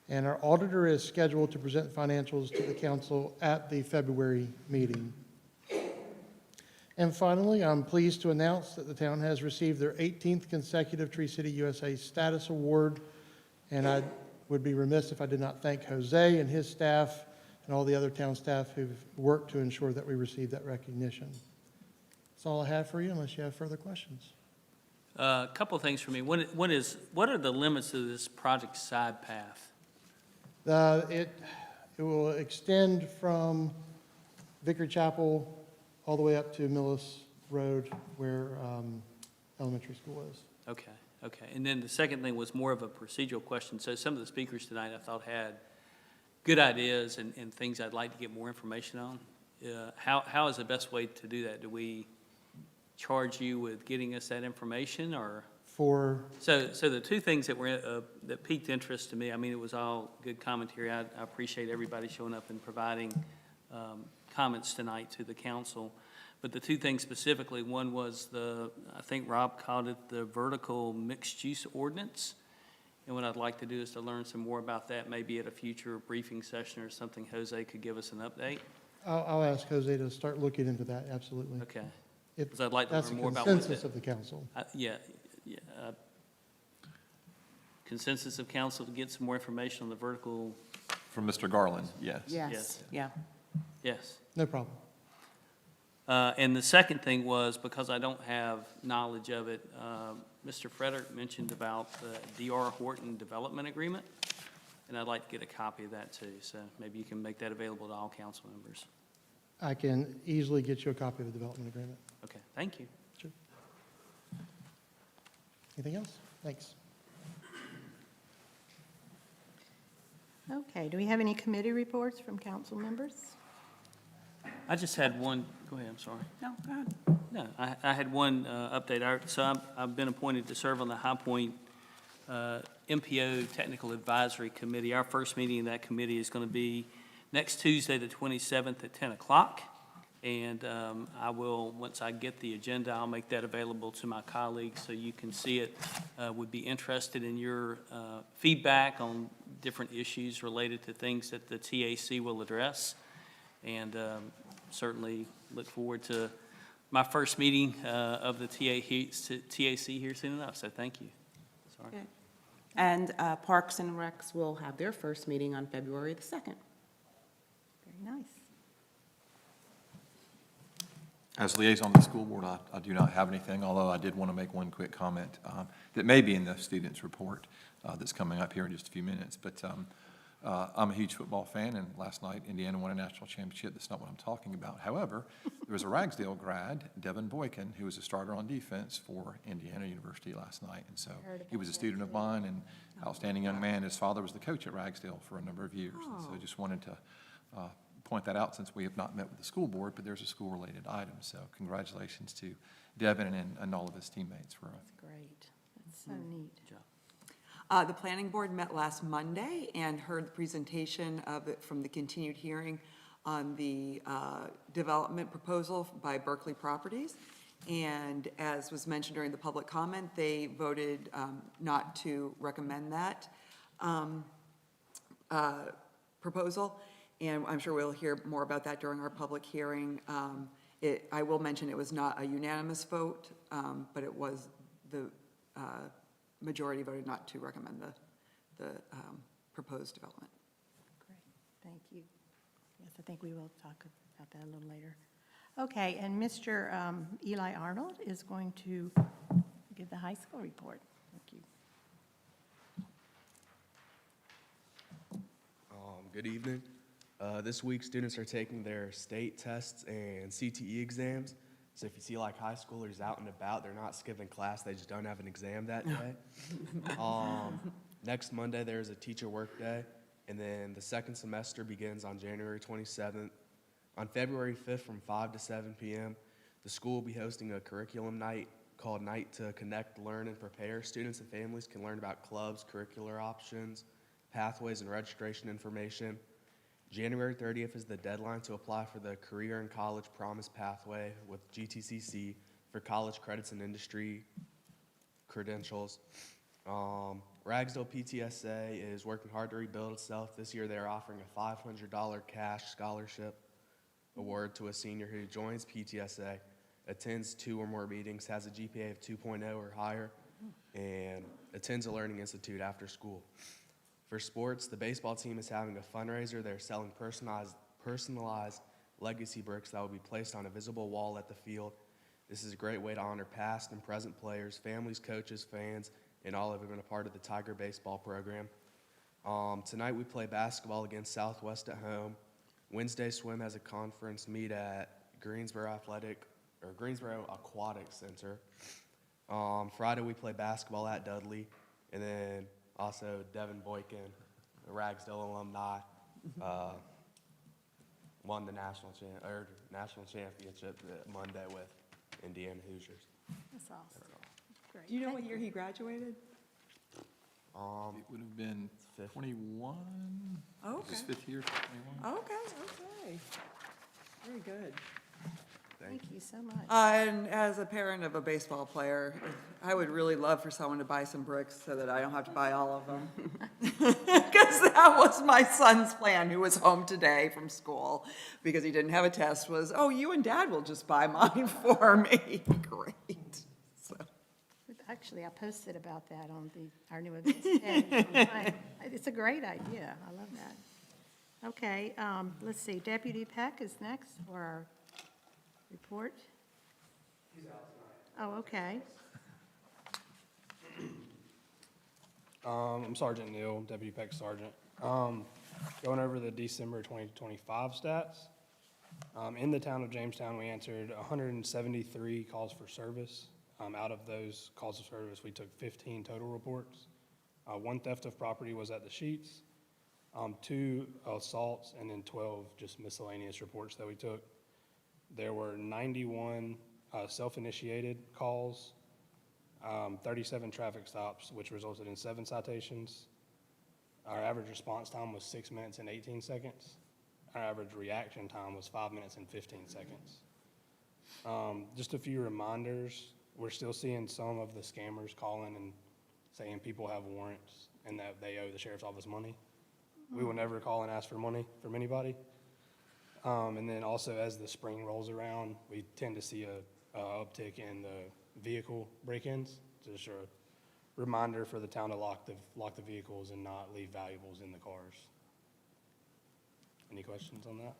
and our auditor is scheduled to present financials to the council at the February meeting. And finally, I'm pleased to announce that the town has received their 18th consecutive Tree City USA Status Award, and I would be remiss if I did not thank Jose and his staff and all the other town staff who've worked to ensure that we receive that recognition. That's all I have for you, unless you have further questions. A couple of things for me. What are the limits of this project side path? It will extend from Vicar Chapel all the way up to Millis Road, where elementary school is. Okay. And then the second thing was more of a procedural question. So some of the speakers tonight I thought had good ideas and things I'd like to get more information on. How is the best way to do that? Do we charge you with getting us that information, or? So the two things that were that piqued interest to me, I mean, it was all good commentary. I appreciate everybody showing up and providing comments tonight to the council. But the two things specifically, one was I think Rob called it the vertical mixed-use ordinance. And what I'd like to do is to learn some more about that, maybe at a future briefing session or something. Jose could give us an update. I'll ask Jose to start looking into that, absolutely. Okay. Because I'd like to learn more about that's the consensus of the council. Consensus of council to get some more information on the vertical. From Mr. Garland, yes. Yes, yeah. Yes. No problem. And the second thing was, because I don't have knowledge of it, Mr. Frederick mentioned about the D.R. Horton Development Agreement, and I'd like to get a copy of that too. So maybe you can make that available to all council members. I can easily get you a copy of the development agreement. Okay, thank you. Sure. Anything else? Thanks. Okay, do we have any committee reports from council members? I just had one. Go ahead, I'm sorry. No, go ahead. No, I had one update. So I've been appointed to serve on the High Point MPO Technical Advisory Committee. Our first meeting in that committee is going to be next Tuesday, the 27th at 10 o'clock. And I will, once I get the agenda, I'll make that available to my colleagues so you can see it. Would be interested in your feedback on different issues related to things that the TAC will address. And certainly look forward to my first meeting of the TAC here soon enough. So thank you. Sorry. Okay. And Parks and Recs will have their first meeting on February the 2nd. Very nice. As liaison to the school board, I do not have anything, although I did want to make one quick comment that may be in the students' report that's coming up here in just a few minutes. But I'm a huge football fan, and last night Indiana won a national championship. That's not what I'm talking about. However, there was a Ragsdale grad, Devin Boykin, who was a starter on defense for Indiana University last night. And so he was a student of mine and outstanding young man. His father was the coach at Ragsdale for a number of years. And so I just wanted to point that out since we have not met with the school board, but there's a school-related item. So congratulations to Devin and all of his teammates for That's great. That's so neat. The planning board met last Monday and heard the presentation of it from the continued hearing on the development proposal by Berkeley Properties. And as was mentioned during the public comment, they voted not to recommend that proposal. And I'm sure we'll hear more about that during our public hearing. I will mention it was not a unanimous vote, but it was the majority voted not to recommend the proposed development. Great, thank you. Yes, I think we will talk about that a little later. Okay, and Mr. Eli Arnold is going to give the high school report. Thank you. Good evening. This week, students are taking their state tests and CTE exams. So if you see like high schoolers out and about, they're not skipping class, they just don't have an exam that day. Next Monday, there's a teacher work day, and then the second semester begins on January 27th. On February 5th from 5 to 7 p.m., the school will be hosting a curriculum night called Night to Connect, Learn, and Prepare. Students and families can learn about clubs, curricular options, pathways, and registration information. January 30th is the deadline to apply for the Career and College Promise Pathway with GTCC for college credits and industry credentials. Ragsdale PTSA is working hard to rebuild itself. This year they're offering a $500 cash scholarship award to a senior who joins PTSA, attends 2 or more meetings, has a GPA of 2.0 or higher, and attends a learning institute after school. For sports, the baseball team is having a fundraiser. They're selling personalized legacy bricks that will be placed on a visible wall at the field. This is a great way to honor past and present players, families, coaches, fans, and all who have been a part of the Tiger baseball program. Tonight we play basketball against Southwest at home. Wednesday, swim has a conference meet at Greensboro Aquatic Center. Friday we play basketball at Dudley, and then also, Devin Boykin, a Ragsdale alumni, won the national championship Monday with Indiana Hoosiers. That's awesome. Great. Do you know what year he graduated? It would have been 21. Oh, okay. His 5th year, 21. Okay. Very good. Thank you so much. And as a parent of a baseball player, I would really love for someone to buy some bricks so that I don't have to buy all of them. Because that was my son's plan, who was home today from school because he didn't have a test, was, oh, you and Dad will just buy mine for me. Great. So. Actually, I posted about that on our new events page. It's a great idea. I love that. Okay, let's see. Deputy Peck is next for our report. He's out tonight. Oh, okay. I'm Sergeant Neal, Deputy Peck Sergeant. Going over the December 2025 stats. In the town of Jamestown, we answered 173 calls for service. Out of those calls of service, we took 15 total reports. 1 theft of property was at the sheets, 2 assaults, and then 12 just miscellaneous reports that we took. There were 91 self-initiated calls, 37 traffic stops, which resulted in 7 citations. Our average response time was 6 minutes and 18 seconds. Our average reaction time was 5 minutes and 15 seconds. Just a few reminders, we're still seeing some of the scammers calling and saying people have warrants and that they owe the sheriff's office money. We will never call and ask for money from anybody. And then also as the spring rolls around, we tend to see a uptick in the vehicle break-ins. Just a reminder for the town to lock the vehicles and not leave valuables in the cars. Any questions on that?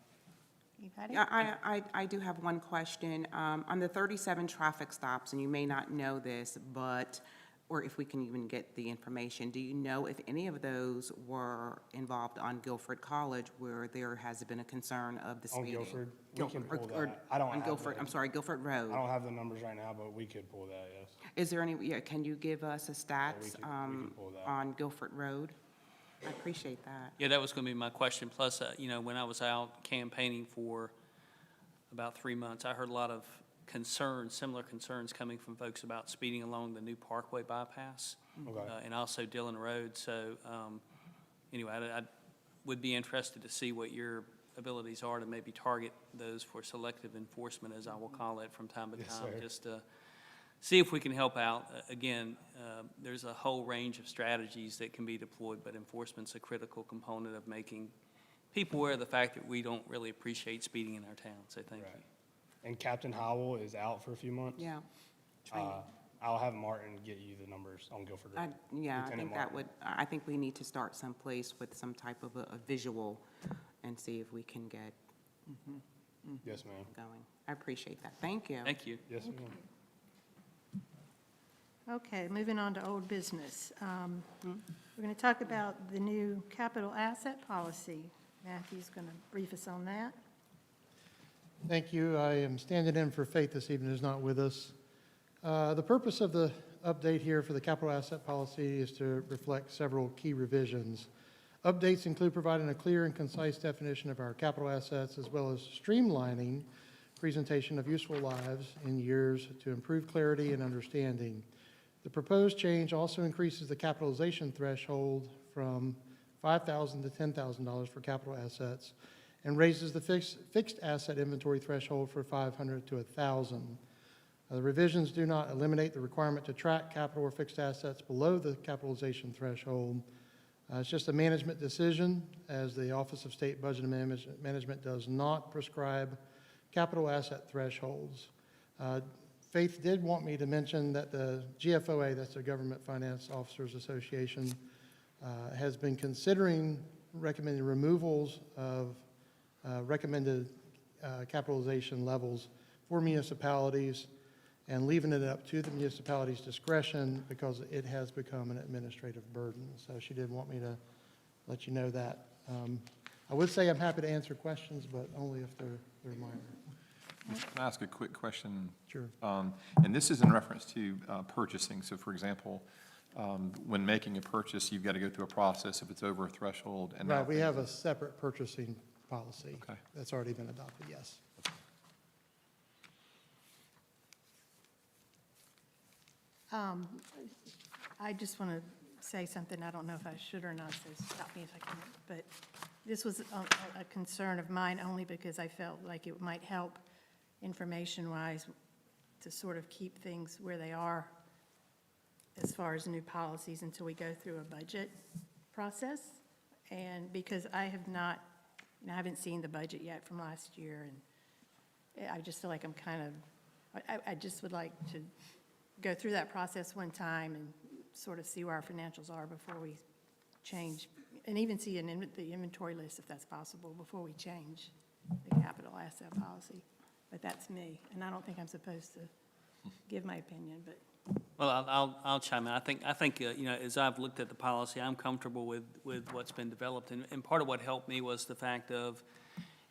Anybody? Yeah, I do have one question. On the 37 traffic stops, and you may not know this, but, or if we can even get the information, do you know if any of those were involved on Guilford College where there has been a concern of the On speeding? Guilford, we can pull Or that. I don't on have Guilford, the- I'm sorry, Guilford Road. I don't have the numbers right now, but we could pull that, yes. Is there any, yeah, can you give us a we stats can pull that. on Guilford Road? I appreciate that. Yeah, that was going to be my question. Plus, when I was out campaigning for about 3 months, I heard a lot of concerns, similar concerns coming from folks about speeding along the new Parkway bypass. Okay. And also Dillon Road. So anyway, I would be interested to see what your abilities are to maybe target those for selective enforcement, as I will call it, from time to Yes, time, sir. just to see if we can help out. Again, there's a whole range of strategies that can be deployed, but enforcement's a critical component of making people aware of the fact that we don't really appreciate speeding in our town. So thank Right. you. And Captain Howell is out for a few months. Yeah. Training. I'll have Martin get you the numbers on Guilford Road. Yeah, I Lieutenant think that Martin. would, I think we need to start someplace with some type of a visual and see if we can get Yes, ma'am. going. I appreciate that. Thank you. Thank you. Yes, ma'am. Okay, moving on to old business. We're going to talk about the new capital asset policy. Matthew's going to brief us on that. Thank you. I am standing in for Faith this evening, who's not with us. The purpose of the update here for the capital asset policy is to reflect several key revisions. Updates include providing a clear and concise definition of our capital assets, as well as streamlining presentation of useful lives in years to improve clarity and understanding. The proposed change also increases the capitalization threshold from $5,000 to $10,000 for capital assets and raises the fixed asset inventory threshold for $500 to $1,000. The revisions do not eliminate the requirement to track capital or fixed assets below the capitalization threshold. It's just a management decision, as the Office of State Budget and Management does not prescribe capital asset thresholds. Faith did want me to mention that the GFOA, that's the Government Finance Officers Association, has been considering recommending removals of recommended capitalization levels for municipalities and leaving it up to the municipality's discretion because it has become an administrative burden. So she did want me to let you know that. I would say I'm happy to answer questions, but only if they're minor. Can I ask a quick question? Sure. And this is in reference to purchasing. So for example, when making a purchase, you've got to go through a process if it's over a threshold. And Right, we have a separate purchasing policy. Okay. That's already been adopted, yes. I just want to say something. I don't know if I should or not, so stop me if I can. But this was a concern of mine only because I felt like it might help information-wise to sort of keep things where they are as far as new policies until we go through a budget process. And because I haven't seen the budget yet from last year, and I just feel like I'm kind of, I just would like to go through that process one time and sort of see where our financials are before we change, and even see the inventory list, if that's possible, before we change the capital asset policy. But that's me, and I don't think I'm supposed to give my opinion, but. Well, I'll chime in. I think as I've looked at the policy, I'm comfortable with what's been developed. And part of what helped me was the fact of,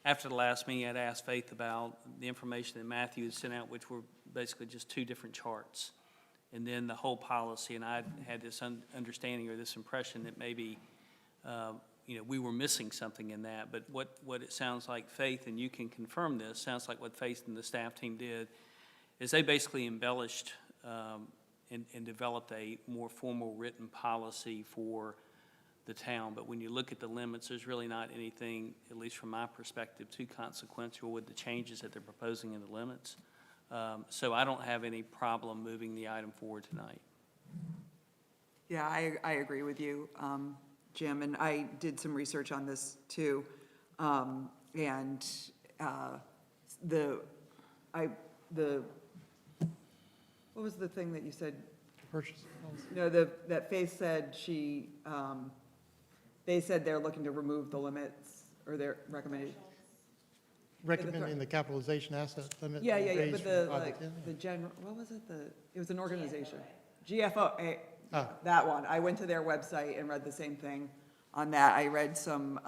after the last meeting, I'd asked Faith about the information that Matthew had sent out, which were basically just 2 different charts. And then the whole policy, and I had this understanding or this impression that maybe, we were missing something in that. But what it sounds like, Faith, and you can confirm this, sounds like what Faith and the staff team did is they basically embellished and developed a more formal written policy for the town. But when you look at the limits, there's really not anything, at least from my perspective, too consequential with the changes that they're proposing in the limits. So I don't have any problem moving the item forward tonight. Yeah, I agree with you, Jim, and I did some research on this too. And what was the thing that you said? Purchase. No, that Faith said they said they're looking to remove the limits, or they're recommending. Recommending the capitalization asset limit. Yeah, raised but from 5 to 10. the general, what was it? It was an organization. GFO, Ah. that one. I went to their website and read the same thing on that. I read some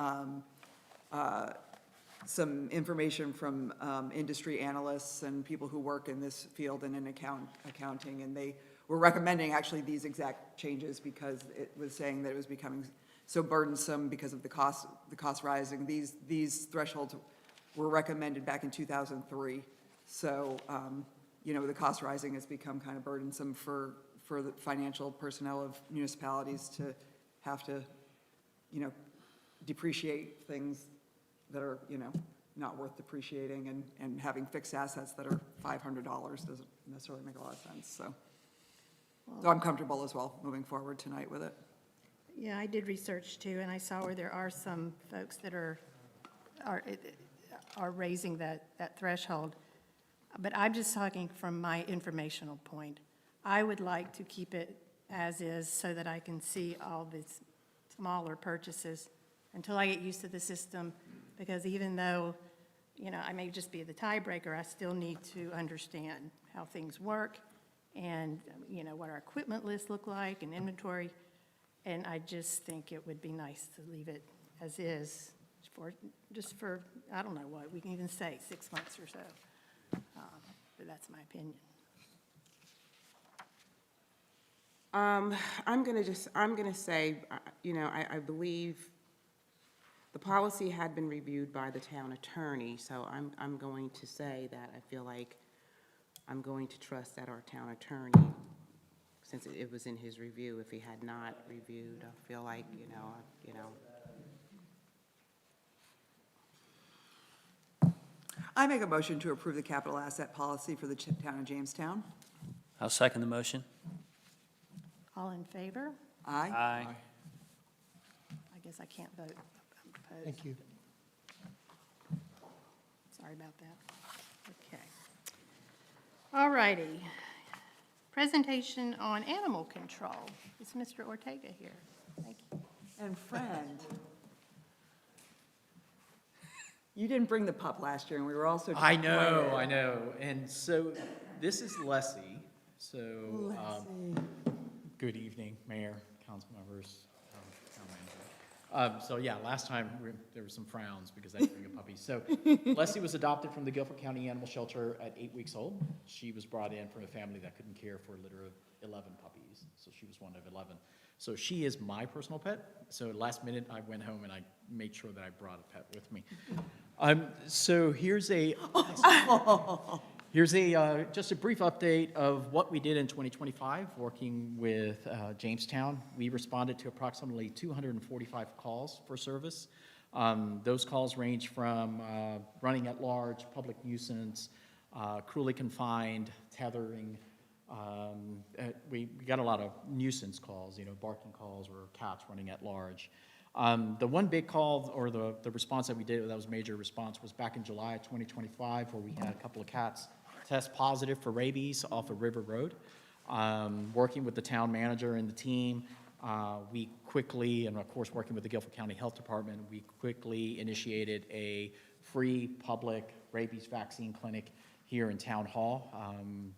information from industry analysts and people who work in this field and in accounting, and they were recommending actually these exact changes because it was saying that it was becoming so burdensome because of the cost rising. These thresholds were recommended back in 2003. So, the cost rising has become kind of burdensome for the financial personnel of municipalities to have to, depreciate things that are, not worth depreciating, and having fixed assets that are $500 doesn't necessarily make a lot of sense, so I'm comfortable as well moving forward tonight with it. Yeah, I did research too, and I saw where there are some folks that are raising that threshold. But I'm just talking from my informational point. I would like to keep it as is so that I can see all these smaller purchases until I get used to the system, because even though, I may just be the tiebreaker, I still need to understand how things work and, what our equipment lists look like and inventory. And I just think it would be nice to leave it as is for, I don't know what, we can even say 6 months or so. But that's my opinion. I'm gonna say, I believe the policy had been reviewed by the town attorney, so I'm going to say that I feel like I'm going to trust that our town attorney, since it was in his review, if he had not reviewed, I feel like, I make a motion to approve the capital asset policy for the town of Jamestown. I'll second the motion. All in favor? Aye. Aye. I guess I can't vote. I'm opposed. Thank you. Sorry about that. Okay. All righty. Presentation on animal control. Is Mr. Ortega here? Thank you. And friend. You didn't bring the pup last year, and we were also. I know. And so this is Leslie. So, good evening, Mayor, council members, town manager. So yeah, last time there were some frowns because I didn't bring a puppy. So Leslie was adopted from the Guilford County Animal Shelter at 8 weeks old. She was brought in from a family that couldn't care for a litter of 11 puppies. So she was one of 11. So she is my personal pet. So last minute I went home and I made sure that I brought a pet with me. So here's just a brief update of what we did in 2025, working with Jamestown. We responded to approximately 245 calls for service. Those calls range from running at large, public nuisance, cruelly confined, tethering. We got a lot of nuisance calls, barking calls or cats running at large. The one big call, or the response that we did, that was a major response, was back in July of 2025, where we had a couple of cats test positive for rabies off of River Road. Working with the town manager and the team, we quickly, and of course working with the Guilford County Health Department, we quickly initiated a free public rabies vaccine clinic here in Town Hall.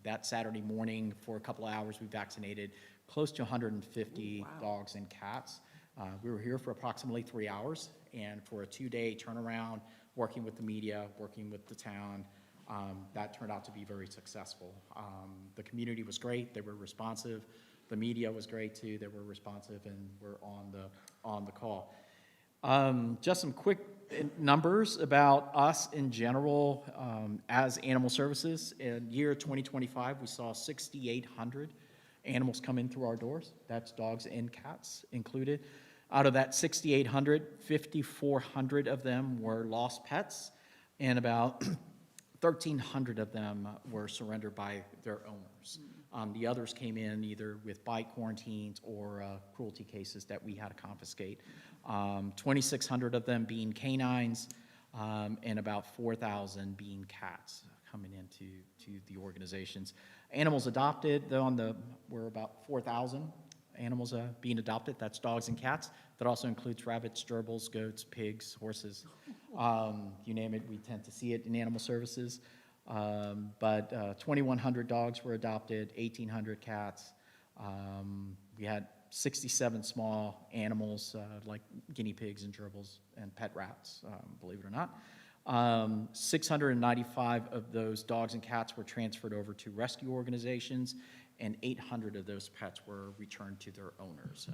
That Saturday morning, for a couple of hours, we vaccinated close to 150 dogs and cats. We were here for approximately 3 hours, and for a 2-day turnaround, working with the media, working with the town, that turned out to be very successful. The community was great. They were responsive. The media was great too. They were responsive and were on the call. Just some quick numbers about us in general as animal services. In year 2025, we saw 6,800 animals come in through our doors. That's dogs and cats included. Out of that 6,800, 5,400 of them were lost pets, and about 1,300 of them were surrendered by their owners. The others came in either with bite quarantines or cruelty cases that we had to confiscate. 2,600 of them being canines, and about 4,000 being cats coming into the organizations. Animals adopted, though, were about 4,000 animals being adopted. That's dogs and cats. That also includes rabbits, gerbils, goats, pigs, horses. You name it, we tend to see it in animal services. But 2,100 dogs were adopted, 1,800 cats. We had 67 small animals like guinea pigs and gerbils and pet rats, believe it or not. 695 of those dogs and cats were transferred over to rescue organizations, and 800 of those pets were returned to their owners.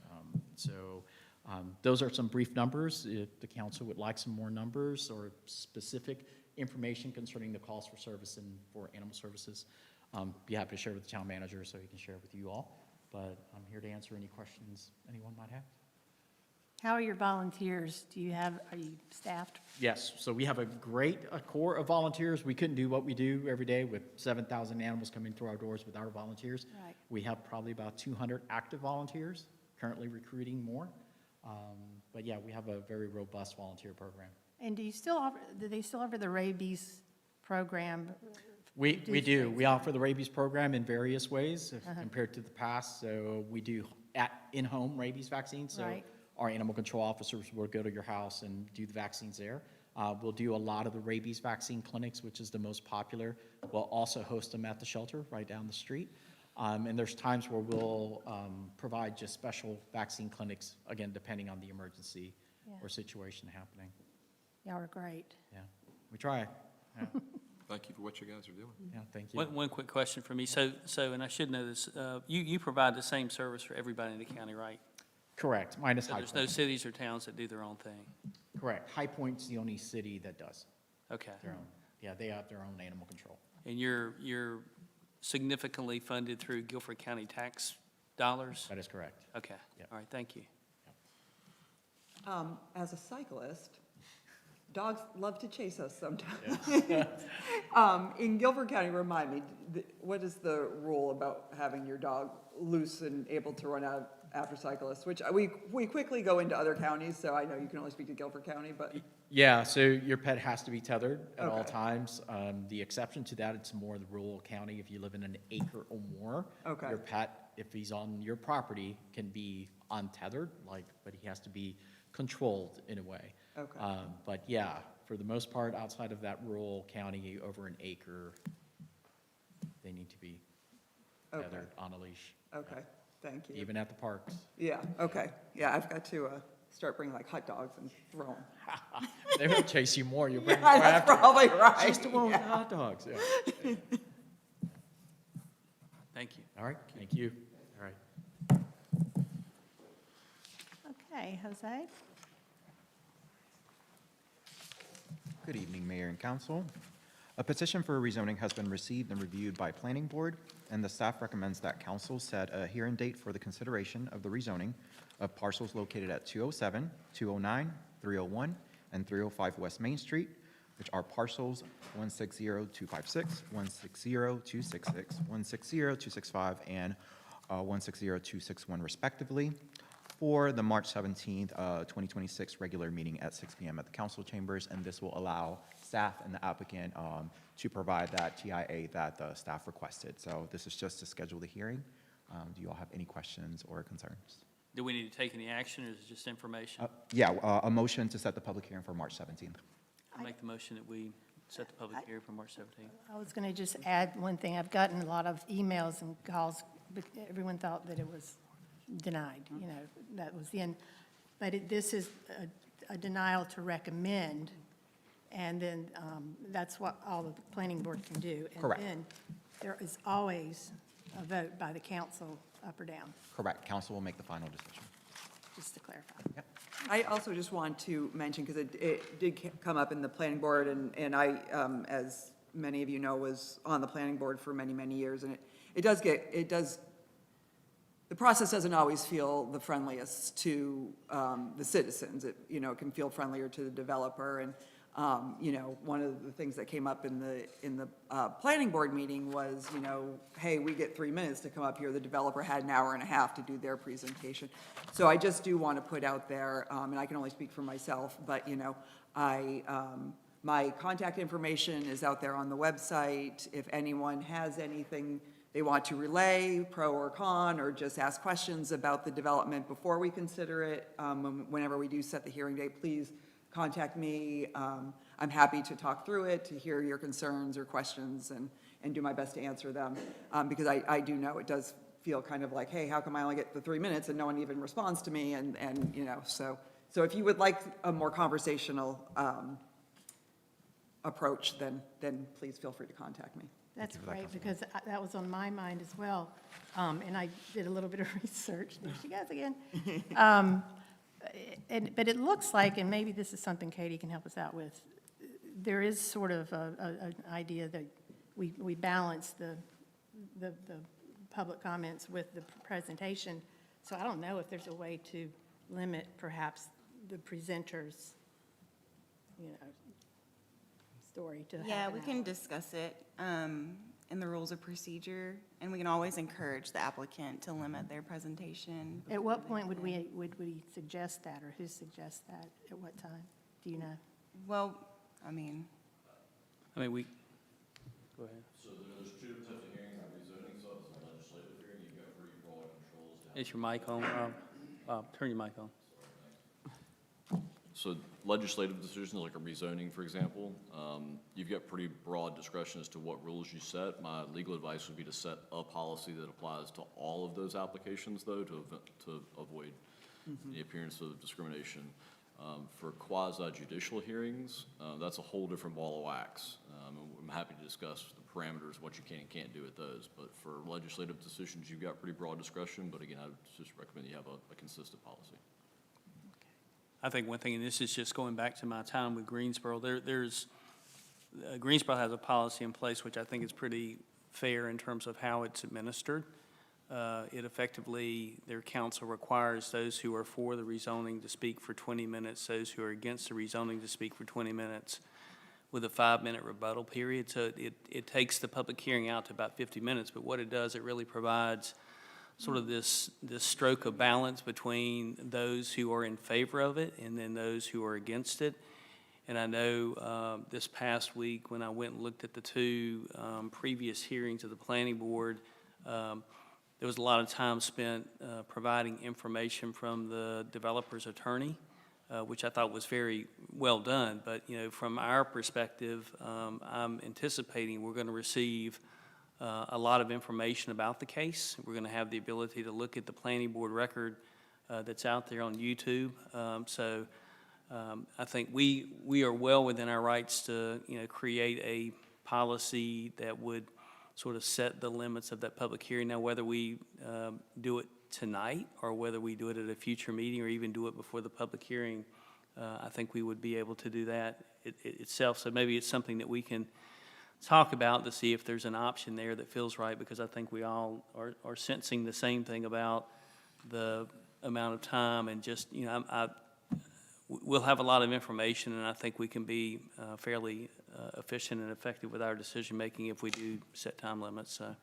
Those are some brief numbers. If the council would like some more numbers or specific information concerning the calls for service and for animal services, be happy to share with the town manager so he can share with you all. But I'm here to answer any questions anyone might have. How are your volunteers? Are you staffed? Yes, so we have a great core of volunteers. We couldn't do what we do every day with 7,000 animals coming through our doors with our volunteers. Right. We have probably about 200 active volunteers, currently recruiting more. But yeah, we have a very robust volunteer program. And do they still offer the rabies program? We do. We offer the rabies program in various ways compared to the past. So we do in-home rabies vaccines. So Right. our animal control officers will go to your house and do the vaccines there. We'll do a lot of the rabies vaccine clinics, which is the most popular. We'll also host them at the shelter right down the street. And there's times where we'll provide just special vaccine clinics, again, depending on the emergency or situation happening. Y'all are great. Yeah, we try. Yeah, Thank you for what you guys are doing. yeah, thank you. One quick question for me. So, and I should know this, you provide the same service for everybody in the county, right? Correct, minus So High there's no Point. cities or towns that do their own thing? Correct. High Point's the only city that does Okay. their own. Yeah, they have their own animal control. And you're significantly funded through Guilford County tax dollars? That is correct. Okay. Yep. All right, thank you. As a cyclist, dogs love to chase us sometimes. In Guilford County, remind me, what is the rule about having your dog loose and able to run out after cyclists? Which we quickly go into other counties, so I know you can only speak to Guilford County, but. Yeah, so your pet has to be tethered at all Okay. times. The exception to that, it's more the rural county. If you live in an acre or more, Okay. your pet, if he's on your property, can be untethered, but he has to be controlled in a way. Okay. But yeah, for the most part, outside of that rural county, over an acre, they need to be Okay. tethered on a leash. Okay, thank you. Even at the parks. Yeah, okay. Yeah, I've got to start bringing like hot dogs and throw them. They will chase you more. You'll bring Yeah, more that's after. probably right. Just the one with the Yeah. hot dogs, yeah. Thank you. All right, thank you. All right. Okay, Jose? Good evening, Mayor and Council. A petition for rezoning has been received and reviewed by Planning Board, and the staff recommends that Council set a hearing date for the consideration of the rezoning of parcels located at 207, 209, 301, and 305 West Main Street, which are parcels 160256, 160266, 160265, and 160261 respectively, for the March 17th, 2026 regular meeting at 6 p.m. at the council chambers, and this will allow staff and the applicant to provide that TIA that the staff requested. So this is just to schedule the hearing. Do you all have any questions or concerns? Do we need to take any action, or is it just information? A motion to set the public hearing for March 17th. I'll make the motion that we set the public hearing for March 17th. I was going to just add one thing. I've gotten a lot of emails and calls, but everyone thought that it was denied, that was the end. But this is a denial to recommend, and then that's what all the planning board can do. Correct. And then there is always a vote by the council, up or down. Correct. Council will make the final decision. just to clarify. I also just want to mention, because it did come up in the planning board, and I, as many of you know, was on the planning board for many, many years, and the process doesn't always feel the friendliest to the citizens. It, can feel friendlier to the developer, and, one of the things that came up in the planning board meeting was, hey, we get 3 minutes to come up here. The developer had an hour and a half to do their presentation. So I just do want to put out there, and I can only speak for myself, but, my contact information is out there on the website. If anyone has anything they want to relay, pro or con, or just ask questions about the development before we consider it, whenever we do set the hearing date, please contact me. I'm happy to talk through it, to hear your concerns or questions, and do my best to answer them, because I do know it does feel kind of like, hey, how come I only get the 3 minutes and no one even responds to me, and so if you would like a more conversational approach, then please feel free to contact me. That's great, because that was on my mind as well. And I did a little bit of research. There she goes again. But it looks like, and maybe this is something Katie can help us out with, there is sort of an idea that we balance the public comments with the presentation. So I don't know if there's a way to limit perhaps the presenter's, story to Yeah, half we an can hour. discuss it in the rules of procedure, and we can always encourage the applicant to limit their presentation. At what point would we suggest that, or who suggests that? At what time? Do you know? Well, I mean, we, go ahead. So there's two types of hearings, rezoning, so it's a legislative hearing, you've got pretty broad controls. Is your mic on? Turn your mic on. So legislative decisions like a rezoning, for example, you've got pretty broad discretion as to what rules you set. My legal advice would be to set a policy that applies to all of those applications, though, to avoid the appearance of discrimination. For quasi-judicial hearings, that's a whole different ball of wax. I'm happy to discuss the parameters, what you can and can't do with those. But for legislative decisions, you've got pretty broad discretion. But again, I would just recommend you have a consistent policy. I think one thing, and this is just going back to my time with Greensboro, Greensboro has a policy in place which I think is pretty fair in terms of how it's administered. It effectively, their council requires those who are for the rezoning to speak for 20 minutes, those who are against the rezoning to speak for 20 minutes, with a 5-minute rebuttal period. So it takes the public hearing out to about 50 minutes, but what it does, it really provides sort of this stroke of balance between those who are in favor of it and then those who are against it. And I know this past week when I went and looked at the two previous hearings of the planning board, there was a lot of time spent providing information from the developer's attorney, which I thought was very well done. But, from our perspective, I'm anticipating we're going to receive a lot of information about the case. We're going to have the ability to look at the planning board record that's out there on YouTube. So I think we are well within our rights to, create a policy that would sort of set the limits of that public hearing. Now, whether we do it tonight or whether we do it at a future meeting or even do it before the public hearing, I think we would be able to do that itself. So maybe it's something that we can talk about to see if there's an option there that feels right, because I think we all are sensing the same thing about the amount of time and just, we'll have a lot of information, and I think we can be fairly efficient and effective with our decision-making if we do set time limits. So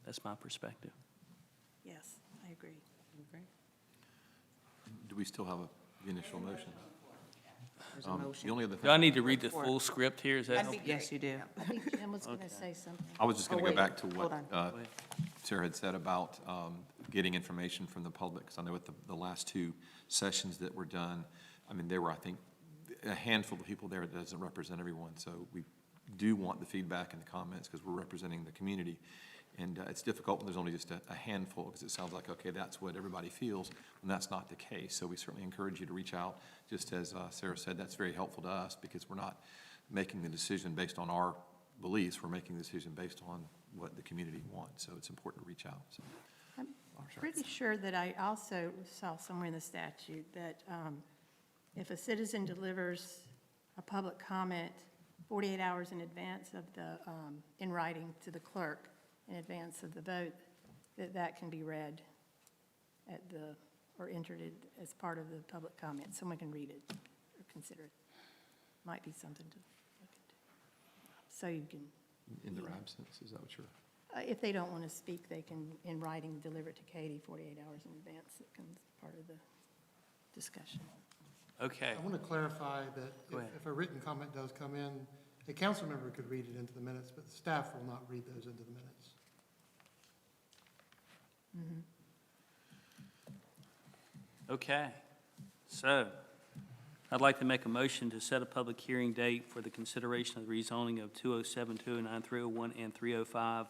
that's my perspective. Yes, I agree. Do we still have the initial motion? There's a motion. The only other thing. Do I need to read the full script here? Is that? that'd be great. Yes, you do. I think Jim was going to say something. I was just going to go wait, back to hold what on. Sarah had said about getting information from the public, because I know at the last two sessions that were done, there were, I think, a handful of people there that doesn't represent everyone. So we do want the feedback and the comments because we're representing the community. And it's difficult when there's only just a handful, because it sounds like, okay, that's what everybody feels, and that's not the case. So we certainly encourage you to reach out. Just as Sarah said, that's very helpful to us because we're not making the decision based on our beliefs. We're making the decision based on what the community wants. So it's important to reach out. So Pretty sure that I also saw somewhere in the statute that if a citizen delivers a public comment 48 hours in advance of the, in writing to the clerk in advance of the vote, that can be read at the, or entered it as part of the public comment. Someone can read it or consider it. Might be something to look into. So you can. In their absence, is that what you're? If they don't want to speak, they can, in writing, deliver it to Katie 48 hours in advance. It becomes part of the discussion. Okay. I want to clarify that Go ahead. if a written comment does come in, a council member could read it into the minutes, but the staff will not read those into the minutes. Okay. So I'd like to make a motion to set a public hearing date for the consideration of the rezoning of 207, 209, 301, and 305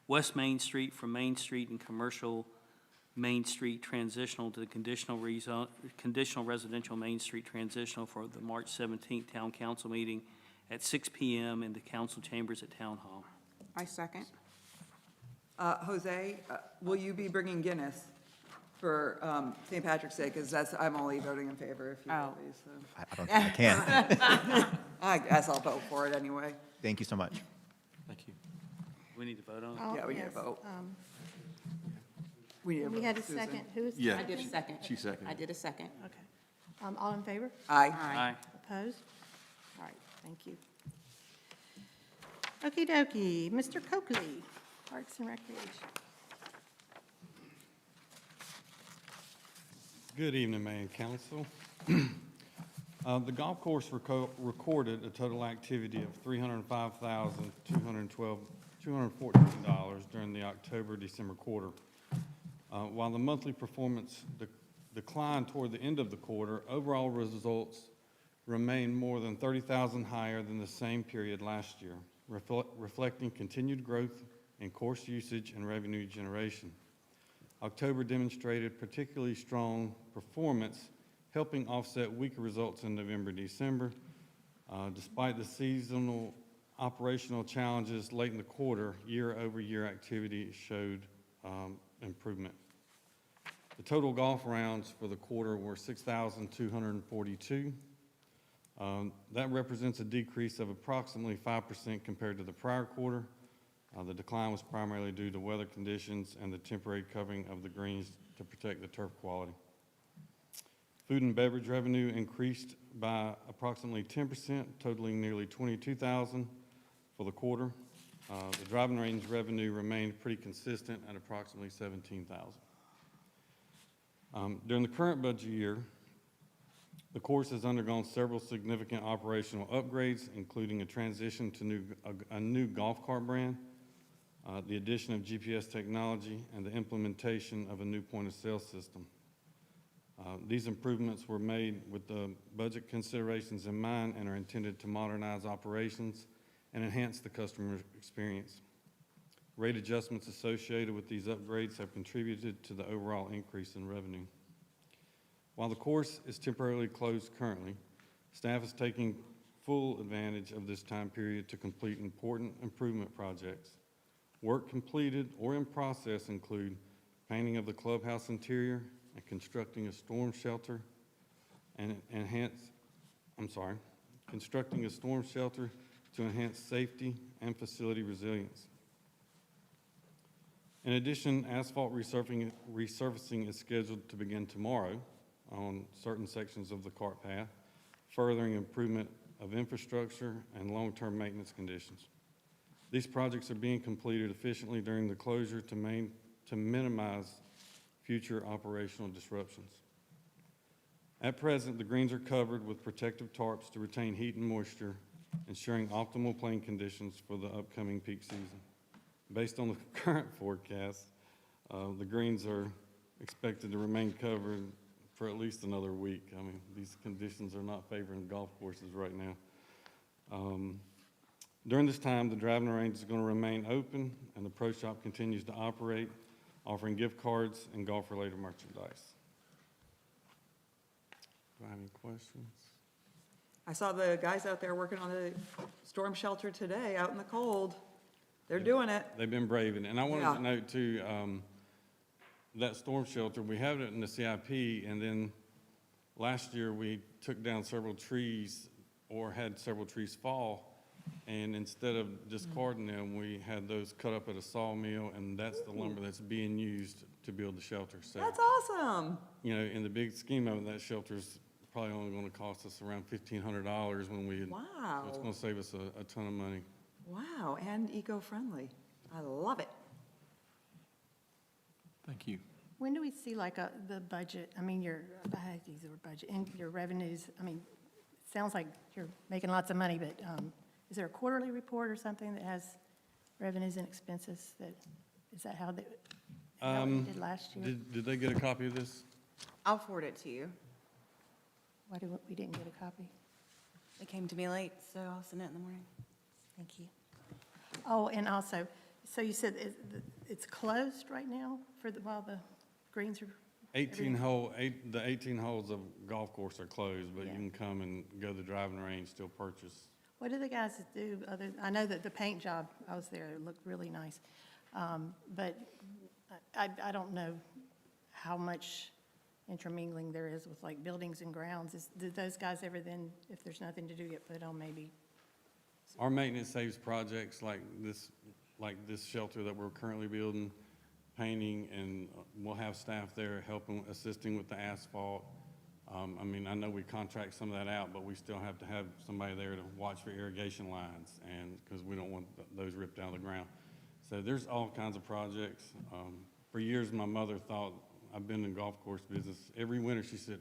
West Main Street from Main Street and Commercial Main Street transitional to the conditional residential Main Street transitional for the March 17th Town Council meeting at 6 p.m. in the council chambers at Town Hall. I second. Jose, will you be bringing Guinness for St. Patrick's Day? Because I'm only voting in favor if you will be, so. I don't think I can. I guess I'll vote for it anyway. Thank you so much. Thank you. We need to vote on it? Oh, Yeah, we need yes, to vote. We vote. had a Susan? second. Who was the Yeah. I did a second. She seconded. I did a second. Okay. All in favor? Aye. Aye. Opposed? All right, thank you. Okey dokey, Mr. Coakley, Parks and Recreation. Good evening, Mayor and Council. The golf course recorded a total activity of $305,214 during the October-December quarter. While the monthly performance declined toward the end of the quarter, overall results remained more than 30,000 higher than the same period last year, reflecting continued growth in course usage and revenue generation. October demonstrated particularly strong performance, helping offset weaker results in November, December. Despite the seasonal operational challenges late in the quarter, year-over-year activity showed improvement. The total golf rounds for the quarter were 6,242. That represents a decrease of approximately 5% compared to the prior quarter. The decline was primarily due to weather conditions and the temporary covering of the greens to protect the turf quality. Food and beverage revenue increased by approximately 10%, totaling nearly $22,000 for the quarter. The driving range revenue remained pretty consistent at approximately $17,000. During the current budget year, the course has undergone several significant operational upgrades, including a transition to a new golf cart brand, the addition of GPS technology, and the implementation of a new point-of-sale system. These improvements were made with the budget considerations in mind and are intended to modernize operations and enhance the customer experience. Rate adjustments associated with these upgrades have contributed to the overall increase in revenue. While the course is temporarily closed currently, staff is taking full advantage of this time period to complete important improvement projects. Work completed or in process include painting of the clubhouse interior and constructing a storm shelter constructing a storm shelter to enhance safety and facility resilience. In addition, asphalt resurfacing is scheduled to begin tomorrow on certain sections of the cart path, furthering improvement of infrastructure and long-term maintenance conditions. These projects are being completed efficiently during the closure to minimize future operational disruptions. At present, the greens are covered with protective tarps to retain heat and moisture, ensuring optimal playing conditions for the upcoming peak season. Based on the current forecast, the greens are expected to remain covered for at least another week. I mean, these conditions are not favoring golf courses right now. During this time, the driving range is going to remain open, and the pro shop continues to operate, offering gift cards and golf-related merchandise. Do I have any questions? I saw the guys out there working on the storm shelter today, out in the cold. They're doing it. They've been braving it. And I wanted to note, too, that storm shelter, we have it in the CIP, and then last year we took down several trees or had several trees fall. And instead of discarding them, we had those cut up at a sawmill, and that's the lumber that's being used to build the shelter. So, That's awesome. you know, in the big scheme of it, that shelter's probably only going to cost us around $1,500 when we. Wow. It's going to save us a ton of money. Wow, and eco-friendly. I love it. Thank you. When do we see like the budget, I mean, I hate to use the word budget, and your revenues, I mean, it sounds like you're making lots of money, but is there a quarterly report or something that has revenues and expenses is that how you did last year? Did they get a copy of this? I'll forward it to you. Why we didn't get a copy? It came to me late, so I'll send it in the morning. Thank you. Oh, and also, so you said it's closed right now while the greens are? 18 holes of golf course are closed, but you can come and go to the driving range, still purchase. What do the guys do I know that the paint job, I was there, it looked really nice. But I don't know how much intermingling there is with like buildings and grounds. Do those guys ever then, if there's nothing to do, get put on maybe? Our maintenance saves projects like this shelter that we're currently building, painting, and we'll have staff there helping, assisting with the asphalt. I mean, I know we contract some of that out, but we still have to have somebody there to watch for irrigation lines, and because we don't want those ripped out of the ground. So there's all kinds of projects. For years, my mother thought, I've been in golf course business. Every winter, she said,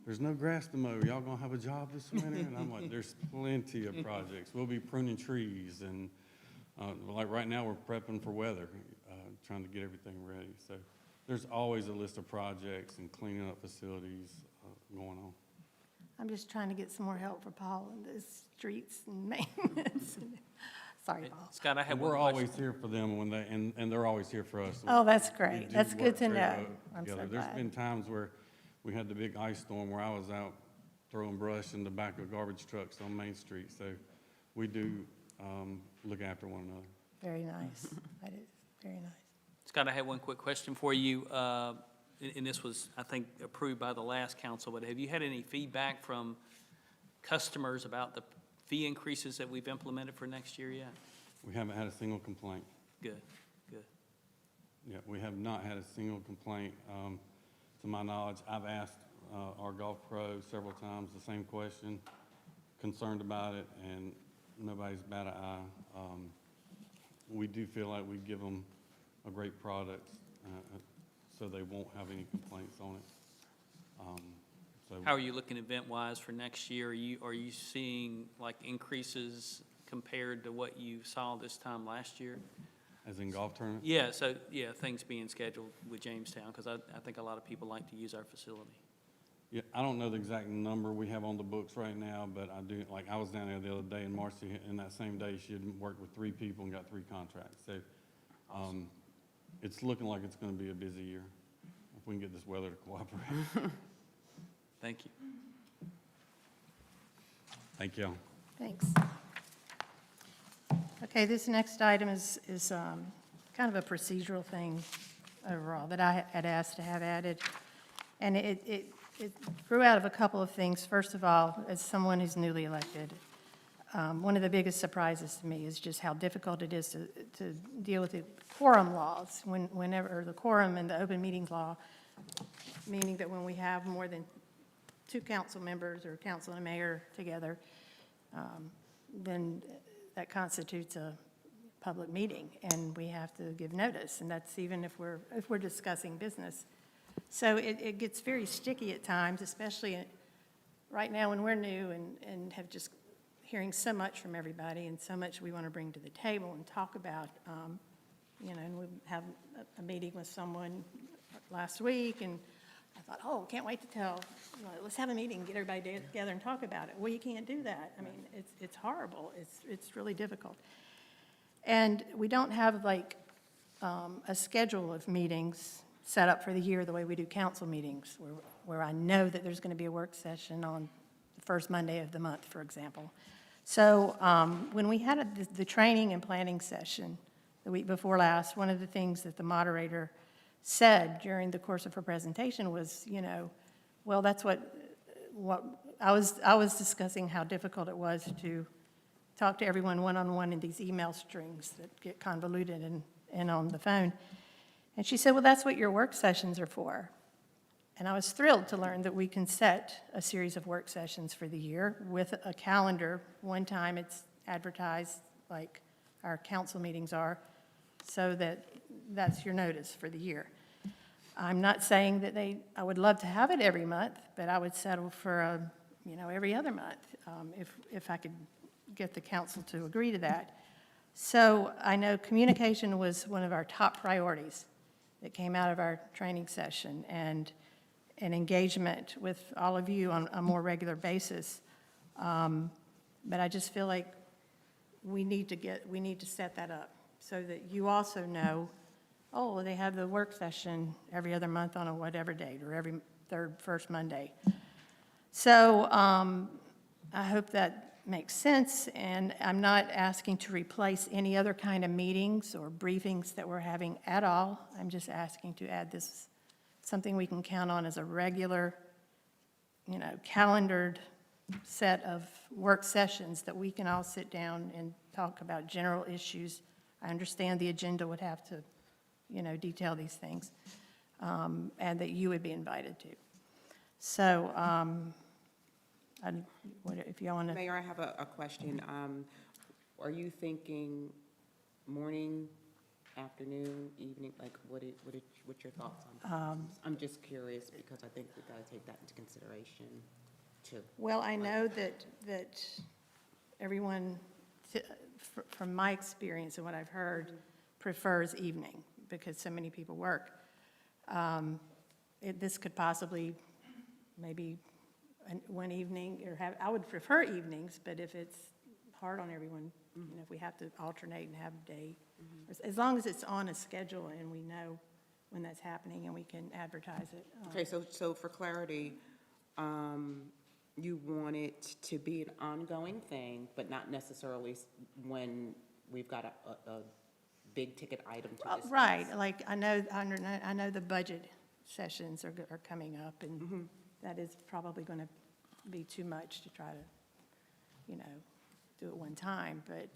"There's no grass to mow. Y'all gonna have a job this winter?" And I'm like, "There's plenty of projects. We'll be pruning trees, and like right now, we're prepping for weather, trying to get everything ready. So there's always a list of projects and cleaning up facilities going on. I'm just trying to get some more help for Paul in the streets and maintenance. Sorry, Paul. Scott, I have one We're question. always here for them when and they're always here for us. Oh, that's We great. do That's good work to very know. well I'm so together. There's glad. been times where we had the big ice storm where I was out throwing brush in the back of garbage trucks on Main Street. So we do look after one another. Very nice. That is very nice. Scott, I have one quick question for you. And this was, I think, approved by the last council, but have you had any feedback from customers about the fee increases that we've implemented for next year yet? We haven't had a single complaint. Good, good. Yeah, we have not had a single complaint. To my knowledge, I've asked our golf pro several times the same question, concerned about it, and nobody's bat an eye. We do feel like we give them a great product, so they won't have any complaints on it. How are you looking event-wise for next year? Are you seeing like increases compared to what you saw this time last year? As in golf tournament? Yeah, so, yeah, things being scheduled with Jamestown, because I think a lot of people like to use our facility. Yeah, I don't know the exact number we have on the books right now, but I do, like, I was down there the other day, and Marcy, in that same day, she had worked with 3 people and got 3 contracts. So, it's looking like it's gonna be a busy year, if we can get this weather to cooperate. Thank you. Thank you. Thanks. Okay, this next item is kind of a procedural thing overall that I had asked to have added. And it grew out of a couple of things. First of all, as someone who's newly elected, one of the biggest surprises to me is just how difficult it is to deal with the quorum laws, whenever the quorum and the open meetings law, meaning that when we have more than 2 council members or council and mayor together, then that constitutes a public meeting, and we have to give notice, and that's even if we're discussing business. So it gets very sticky at times, especially right now when we're new and have just hearing so much from everybody and so much we want to bring to the table and talk about. And we have a meeting with someone last week, and I thought, oh, can't wait to let's have a meeting, get everybody together and talk about it. Well, you can't do that. I mean, it's horrible. It's really difficult. And we don't have like a schedule of meetings set up for the year the way we do council meetings, where I know that there's going to be a work session on the first Monday of the month, for example. So when we had the training and planning session the week before last, one of the things that the moderator said during the course of her presentation was, well, that's what I was discussing how difficult it was to talk to everyone one-on-one in these email strings that get convoluted and on the phone. And she said, well, that's what your work sessions are for. And I was thrilled to learn that we can set a series of work sessions for the year with a calendar. One time it's advertised like our council meetings are, so that that's your notice for the year. I'm not saying that I would love to have it every month, but I would settle for, every other month, if I could get the council to agree to that. So I know communication was one of our top priorities that came out of our training session, and engagement with all of you on a more regular basis. But I just feel like we need to set that up so that you also know, oh, they have the work session every other month on a whatever date, or every first Monday. So I hope that makes sense, and I'm not asking to replace any other kind of meetings or briefings that we're having at all. I'm just asking to add this, something we can count on as a regular, calendared set of work sessions that we can all sit down and talk about general issues. I understand the agenda would have to, detail these things, and that you would be invited to. So, if y'all want to. Mayor, I have a question. Are you thinking morning, afternoon, evening, like what's your thoughts on that? I'm just curious because I think we've got to take that into consideration too. Well, I know that everyone, from my experience and what I've heard, prefers evening because so many people work. This could possibly maybe one evening, or I would prefer evenings, but if it's hard on everyone, if we have to alternate and have a day, as long as it's on a schedule and we know when that's happening and we can advertise it. Okay, so for clarity, you want it to be an ongoing thing, but not necessarily when we've got a big ticket item to discuss. Right, like I know the budget sessions are coming up, and that is probably going to be too much to try to, do it one time, but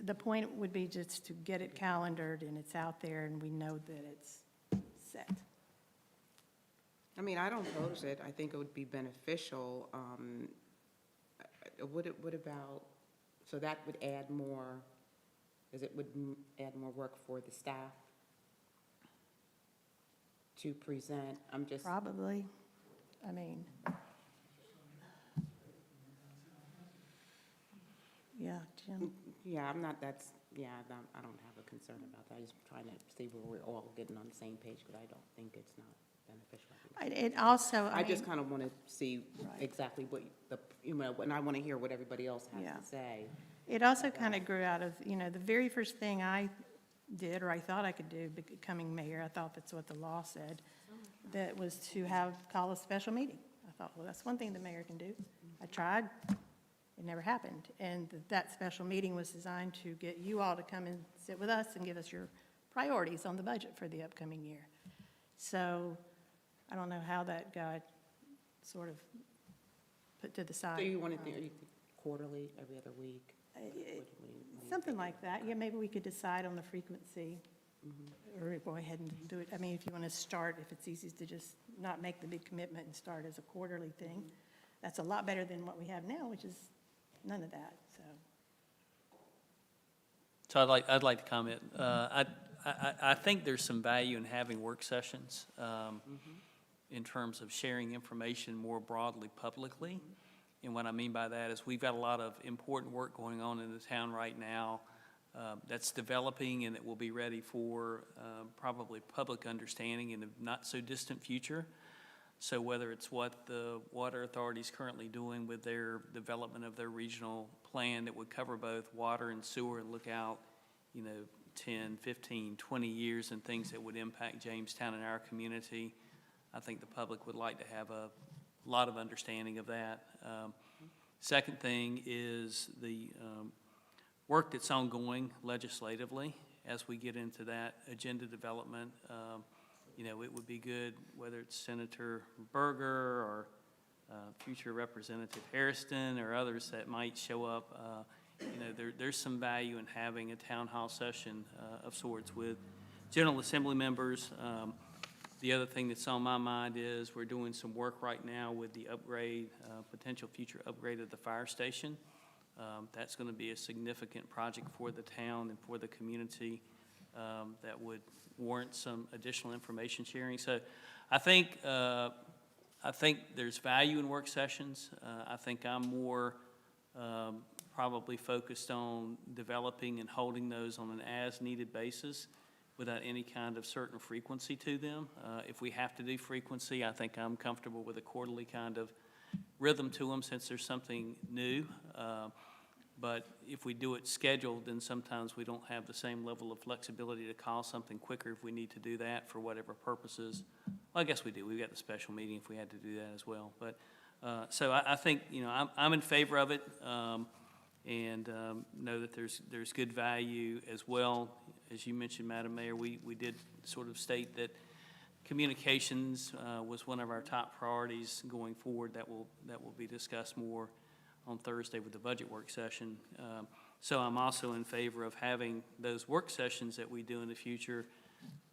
the point would be just to get it calendared and it's out there and we know that it's set. I mean, I don't oppose it. I think it would be beneficial. What about, so that would add more, add more work for the staff to present? I'm just. Probably. I mean, yeah, Jim. Yeah, I don't have a concern about that. I'm just trying to see where we're all getting on the same page, because I don't think it's not beneficial. It also, I just kind of want to see exactly what and I want to hear what everybody else has to say. It also kind of grew out of, the very first thing I did, or I thought I could do becoming mayor, I thought that's what the law said, that was to call a special meeting. I thought, well, that's one thing the mayor can do. I tried, it never happened. And that special meeting was designed to get you all to come and sit with us and give us your priorities on the budget for the upcoming year. So I don't know how that got sort of put to the side. So you want to think quarterly, every other week? Something like that. Yeah, maybe we could decide on the frequency, or go ahead and do it. I mean, if you want to start, if it's easy to just not make the big commitment and start as a quarterly thing, that's a lot better than what we have now, which is none of that, so. So I'd like to comment. I think there's some value in having work sessions in terms of sharing information more broadly publicly. And what I mean by that is we've got a lot of important work going on in the town right now that's developing and that will be ready for probably public understanding in the not so distant future. So whether it's what the Water Authority is currently doing with their development of their regional plan that would cover both water and sewer and look out, 10, 15, 20 years and things that would impact Jamestown and our community, I think the public would like to have a lot of understanding of that. Second thing is the work that's ongoing legislatively as we get into that agenda development. you know, it would be good, whether it's Senator Berger or future Representative Hairston or others that might show up. You know, there's some value in having a town hall session of sorts with General Assembly members. The other thing that's on my mind is we're doing some work right now with the upgrade, potential future upgrade of the fire station. That's going to be a significant project for the town and for the community that would warrant some additional information sharing. So I think there's value in work sessions. I think I'm more probably focused on developing and holding those on an as-needed basis without any kind of certain frequency to them. If we have to do frequency, I think I'm comfortable with a quarterly kind of rhythm to them since there's something new. But if we do it scheduled, then sometimes we don't have the same level of flexibility to call something quicker if we need to do that for whatever purposes. Well, I guess we do. We've got the special meeting if we had to do that as well. But so I think, you know, I'm in favor of it, and know that there's good value as well. As you mentioned, Madam Mayor, we did sort of state that communications was one of our top priorities going forward. That will be discussed more on Thursday with the budget work session. So I'm also in favor of having those work sessions that we do in the future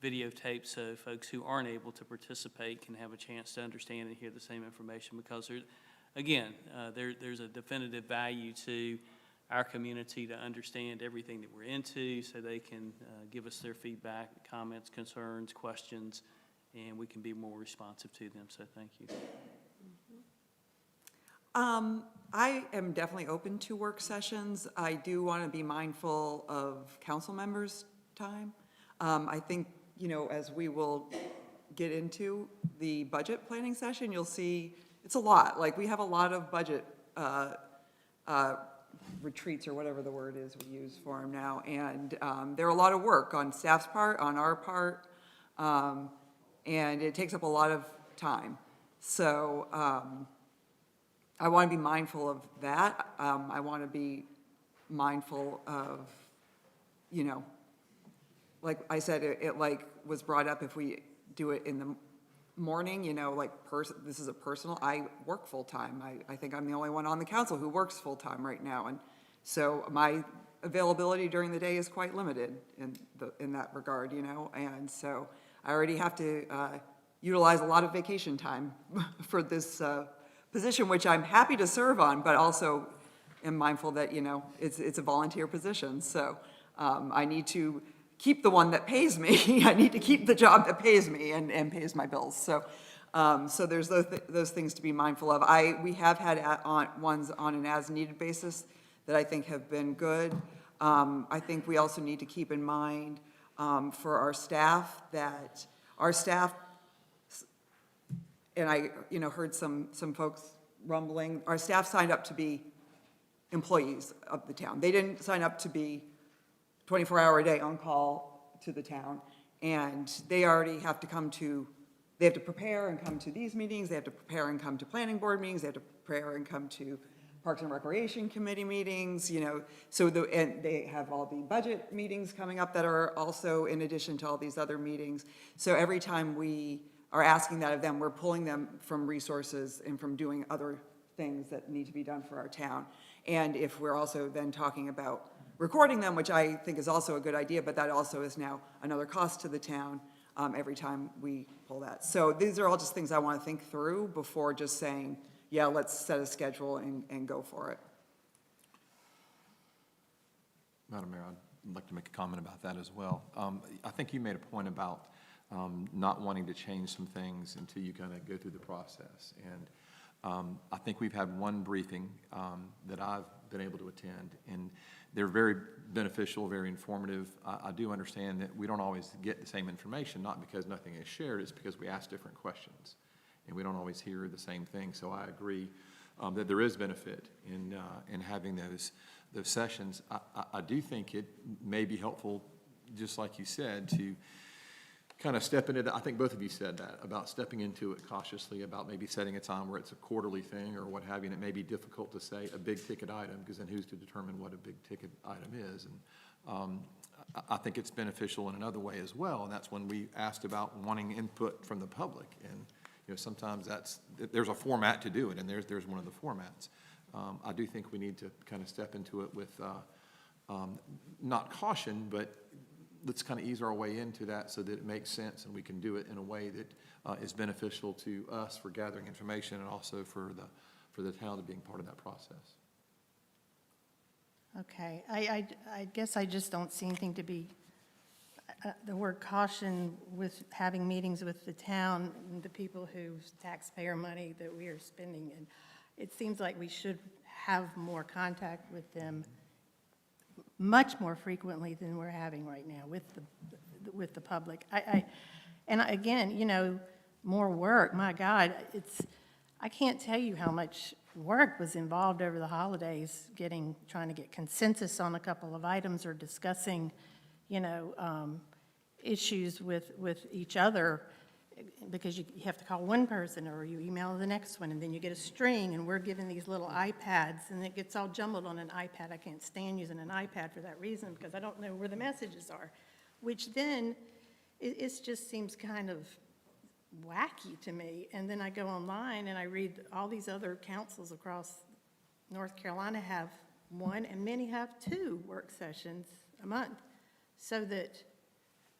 videotaped so folks who aren't able to participate can have a chance to understand and hear the same information, because there's a definitive value to our community to understand everything that we're into so they can give us their feedback, comments, concerns, questions, and we can be more responsive to them. So thank you. I am definitely open to work sessions. I do want to be mindful of council members' time. I think, you know, as we will get into the budget planning session, you'll see it's a lot. Like, we have a lot of budget retreats, or whatever the word is we use for them now. And they're a lot of work on staff's part, on our part, and it takes up a lot of time. So I want to be mindful of that. I want to be mindful of, you know, like I said, it like was brought up, if we do it in the morning, you know, like this is a personal, I work full-time. I think I'm the only one on the council who works full-time right now. And so my availability during the day is quite limited in that regard, you know. And so I already have to utilize a lot of vacation time for this position, which I'm happy to serve on, but also am mindful that, you know, it's a volunteer position. So I need to keep the one that pays me. I need to keep the job that pays me and pays my bills. So so there's those things to be mindful of. We have had ones on an as-needed basis that I think have been good. I think we also need to keep in mind for our staff that our staff, and I, you know, heard some folks rumbling, our staff signed up to be employees of the town. They didn't sign up to be 24-hour-a-day on call to the town, and they already have to they have to prepare and come to these meetings, they have to prepare and come to planning board meetings, they have to prepare and come to Parks and Recreation Committee meetings, you know, and they have all the budget meetings coming up that are also in addition to all these other meetings. So every time we are asking that of them, we're pulling them from resources and from doing other things that need to be done for our town. And if we're also then talking about recording them, which I think is also a good idea, but that also is now another cost to the town every time we pull that. So these are all just things I want to think through before just saying, yeah, let's set a schedule and go for it. Madam Mayor, I'd like to make a comment about that as well. I think you made a point about not wanting to change some things until you kind of go through the process. And I think we've had one briefing that I've been able to attend, and they're very beneficial, very informative. I do understand that we don't always get the same information, not because nothing is shared, it's because we ask different questions, and we don't always hear the same thing. So I agree that there is benefit in having those sessions. I do think it may be helpful, just like you said, to kind of step into that. I think both of you said that, about stepping into it cautiously, about maybe setting a time where it's a quarterly thing or what have you, and it may be difficult to say a big ticket item, because then who's to determine what a big ticket item is? And I think it's beneficial in another way as well, and that's when we asked about wanting input from the public. And, sometimes there's a format to do it, and there's one of the formats. I do think we need to kind of step into it with, not caution, but let's kind of ease our way into that so that it makes sense and we can do it in a way that is beneficial to us for gathering information and also for the town to being part of that process. Okay, I guess I just don't see anything to be, the word caution with having meetings with the town and the people whose taxpayer money that we are spending. And it seems like we should have more contact with them much more frequently than we're having right now with the public. And again, more work, my God, I can't tell you how much work was involved over the holidays trying to get consensus on a couple of items or discussing, issues with each other, because you have to call one person or you email the next one and then you get a string, and we're given these little iPads and it gets all jumbled on an iPad. I can't stand using an iPad for that reason because I don't know where the messages are, which then it just seems kind of wacky to me. And then I go online and I read all these other councils across North Carolina have one, and many have 2 work sessions a month, so that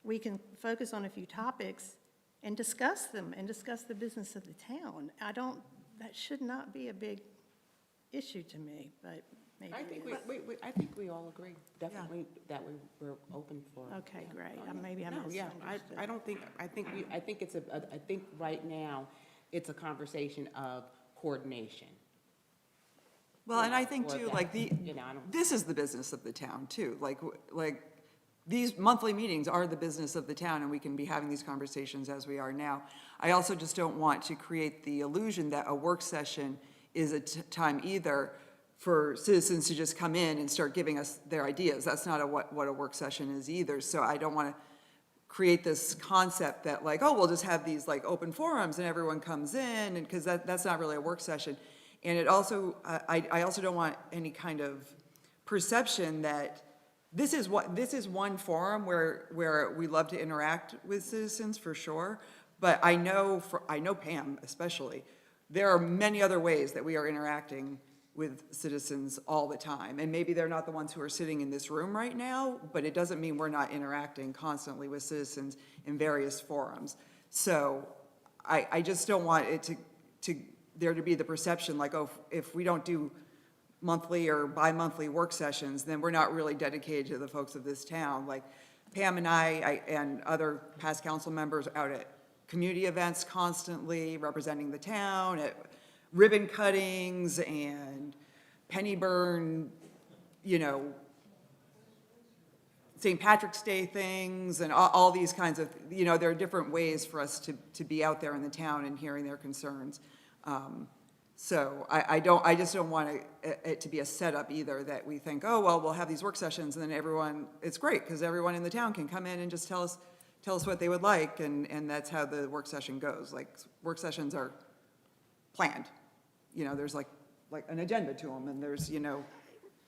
we can focus on a few topics and discuss them and discuss the business of the town. That should not be a big issue to me, but maybe I think it is. I think we all agree, definitely, that we're open for. Okay, great. Maybe I No, yeah, misunderstood. I don't think, I think right now, it's a conversation of coordination. Well, and I think Or too, that, like this is the business of the town too. Like these monthly meetings are the business of the town, and we can be having these conversations as we are now. I also just don't want to create the illusion that a work session is a time either for citizens to just come in and start giving us their ideas. That's not what a work session is either. So I don't want to create this concept that like, oh, we'll just have these like open forums and everyone comes in, and because that's not really a work session. And it also, I also don't want any kind of perception that this is one forum where we love to interact with citizens for sure. But I know Pam especially, there are many other ways that we are interacting with citizens all the time. And maybe they're not the ones who are sitting in this room right now, but it doesn't mean we're not interacting constantly with citizens in various forums. So I just don't want it there to be the perception like, oh, if we don't do monthly or bi-monthly work sessions, then we're not really dedicated to the folks of this town. Like Pam and I and other past council members out at community events constantly representing the town, at ribbon cuttings and penny burn, St. Patrick's Day things and all these kinds of, there are different ways for us to be out there in the town and hearing their concerns. So I just don't want it to be a setup either that we think, oh, well, we'll have these work sessions and then it's great because everyone in the town can come in and just tell us what they would like, and that's how the work session goes. Like work sessions are planned. There's like an agenda to them, and there's,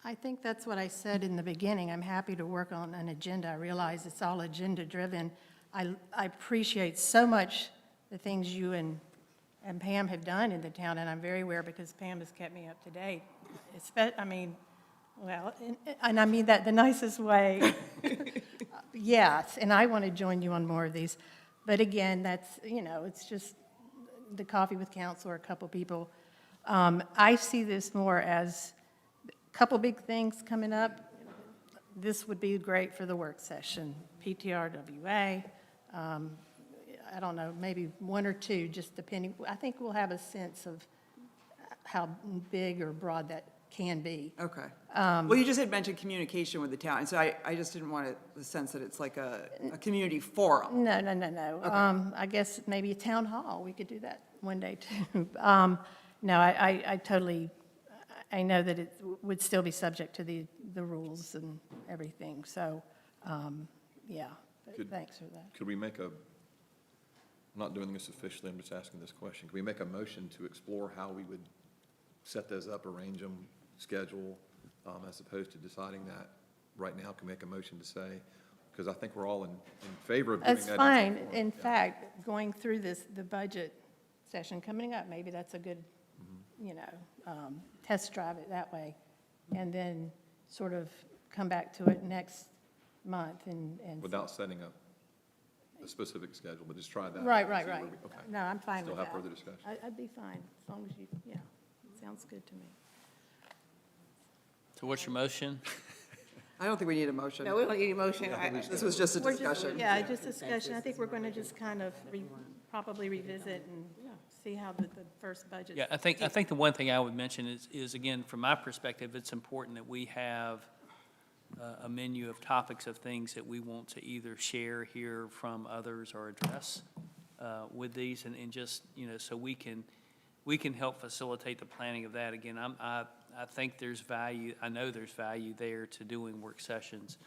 I think that's what I said in the beginning. I'm happy to work on an agenda. I realize it's all agenda-driven. I appreciate so much the things you and Pam have done in the town, and I'm very aware because Pam has kept me up to date. And I mean that the nicest way. Yes, and I want to join you on more of these. But again, that's, it's just the coffee with council or a couple people. I see this more as a couple big things coming up. This would be great for the work session. PTRWA, I don't know, maybe 1 or 2, just depending. I think we'll have a sense of how big or broad that can be. Okay. Well, you just had mentioned communication with the town, and so I just didn't want the sense that it's like a community forum. No. Okay. I guess maybe a town hall, we could do that one day too. No, I totally, I know that it would still be subject to the rules and everything, so, yeah, but thanks for that. Could we make I'm not doing this officially, I'm just asking this question. Could we make a motion to explore how we would set those up, arrange them, schedule, as opposed to deciding that right now? Can we make a motion to say, because I think we're all in favor of doing that. That's in some fine. form. In Yeah. fact, going through the budget session coming up, maybe that's a good, test drive it that way. And then sort of come back to it next month and. Without setting up a specific schedule, but just try that. Right, and right, see where right. we- okay. No, I'm fine with Still that. have further discussion. I'd be fine, as long as you, yeah, sounds good to me. So what's your motion? I don't think we need a motion. No, we don't need a motion. This was just a We're just- discussion. Yeah, just discussion. I think we're going to just kind of probably revisit and see how the first budget. Yeah, I think the one thing I would mention is again, from my perspective, it's important that we have a menu of topics of things that we want to either share, hear from others, or address with these, and just, so we can help facilitate the planning of that. Again, I think there's value, I know there's value there to doing work sessions,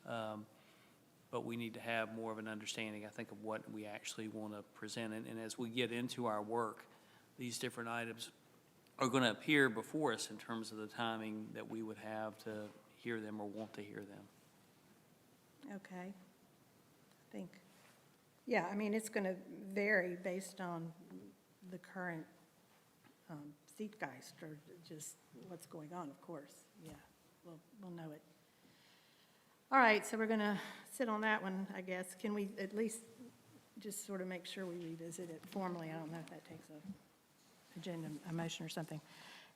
but we need to have more of an understanding, I think, of what we actually want to present. And as we get into our work, these different items are going to appear before us in terms of the timing that we would have to hear them or want to hear them. Okay. I think, yeah, I mean, it's going to vary based on the current zeitgeist, or just what's going on, of course. Yeah, we'll know it. All right, so we're going to sit on that one, I guess. Can we at least just sort of make sure we revisit it formally? I don't know if that takes a motion or something.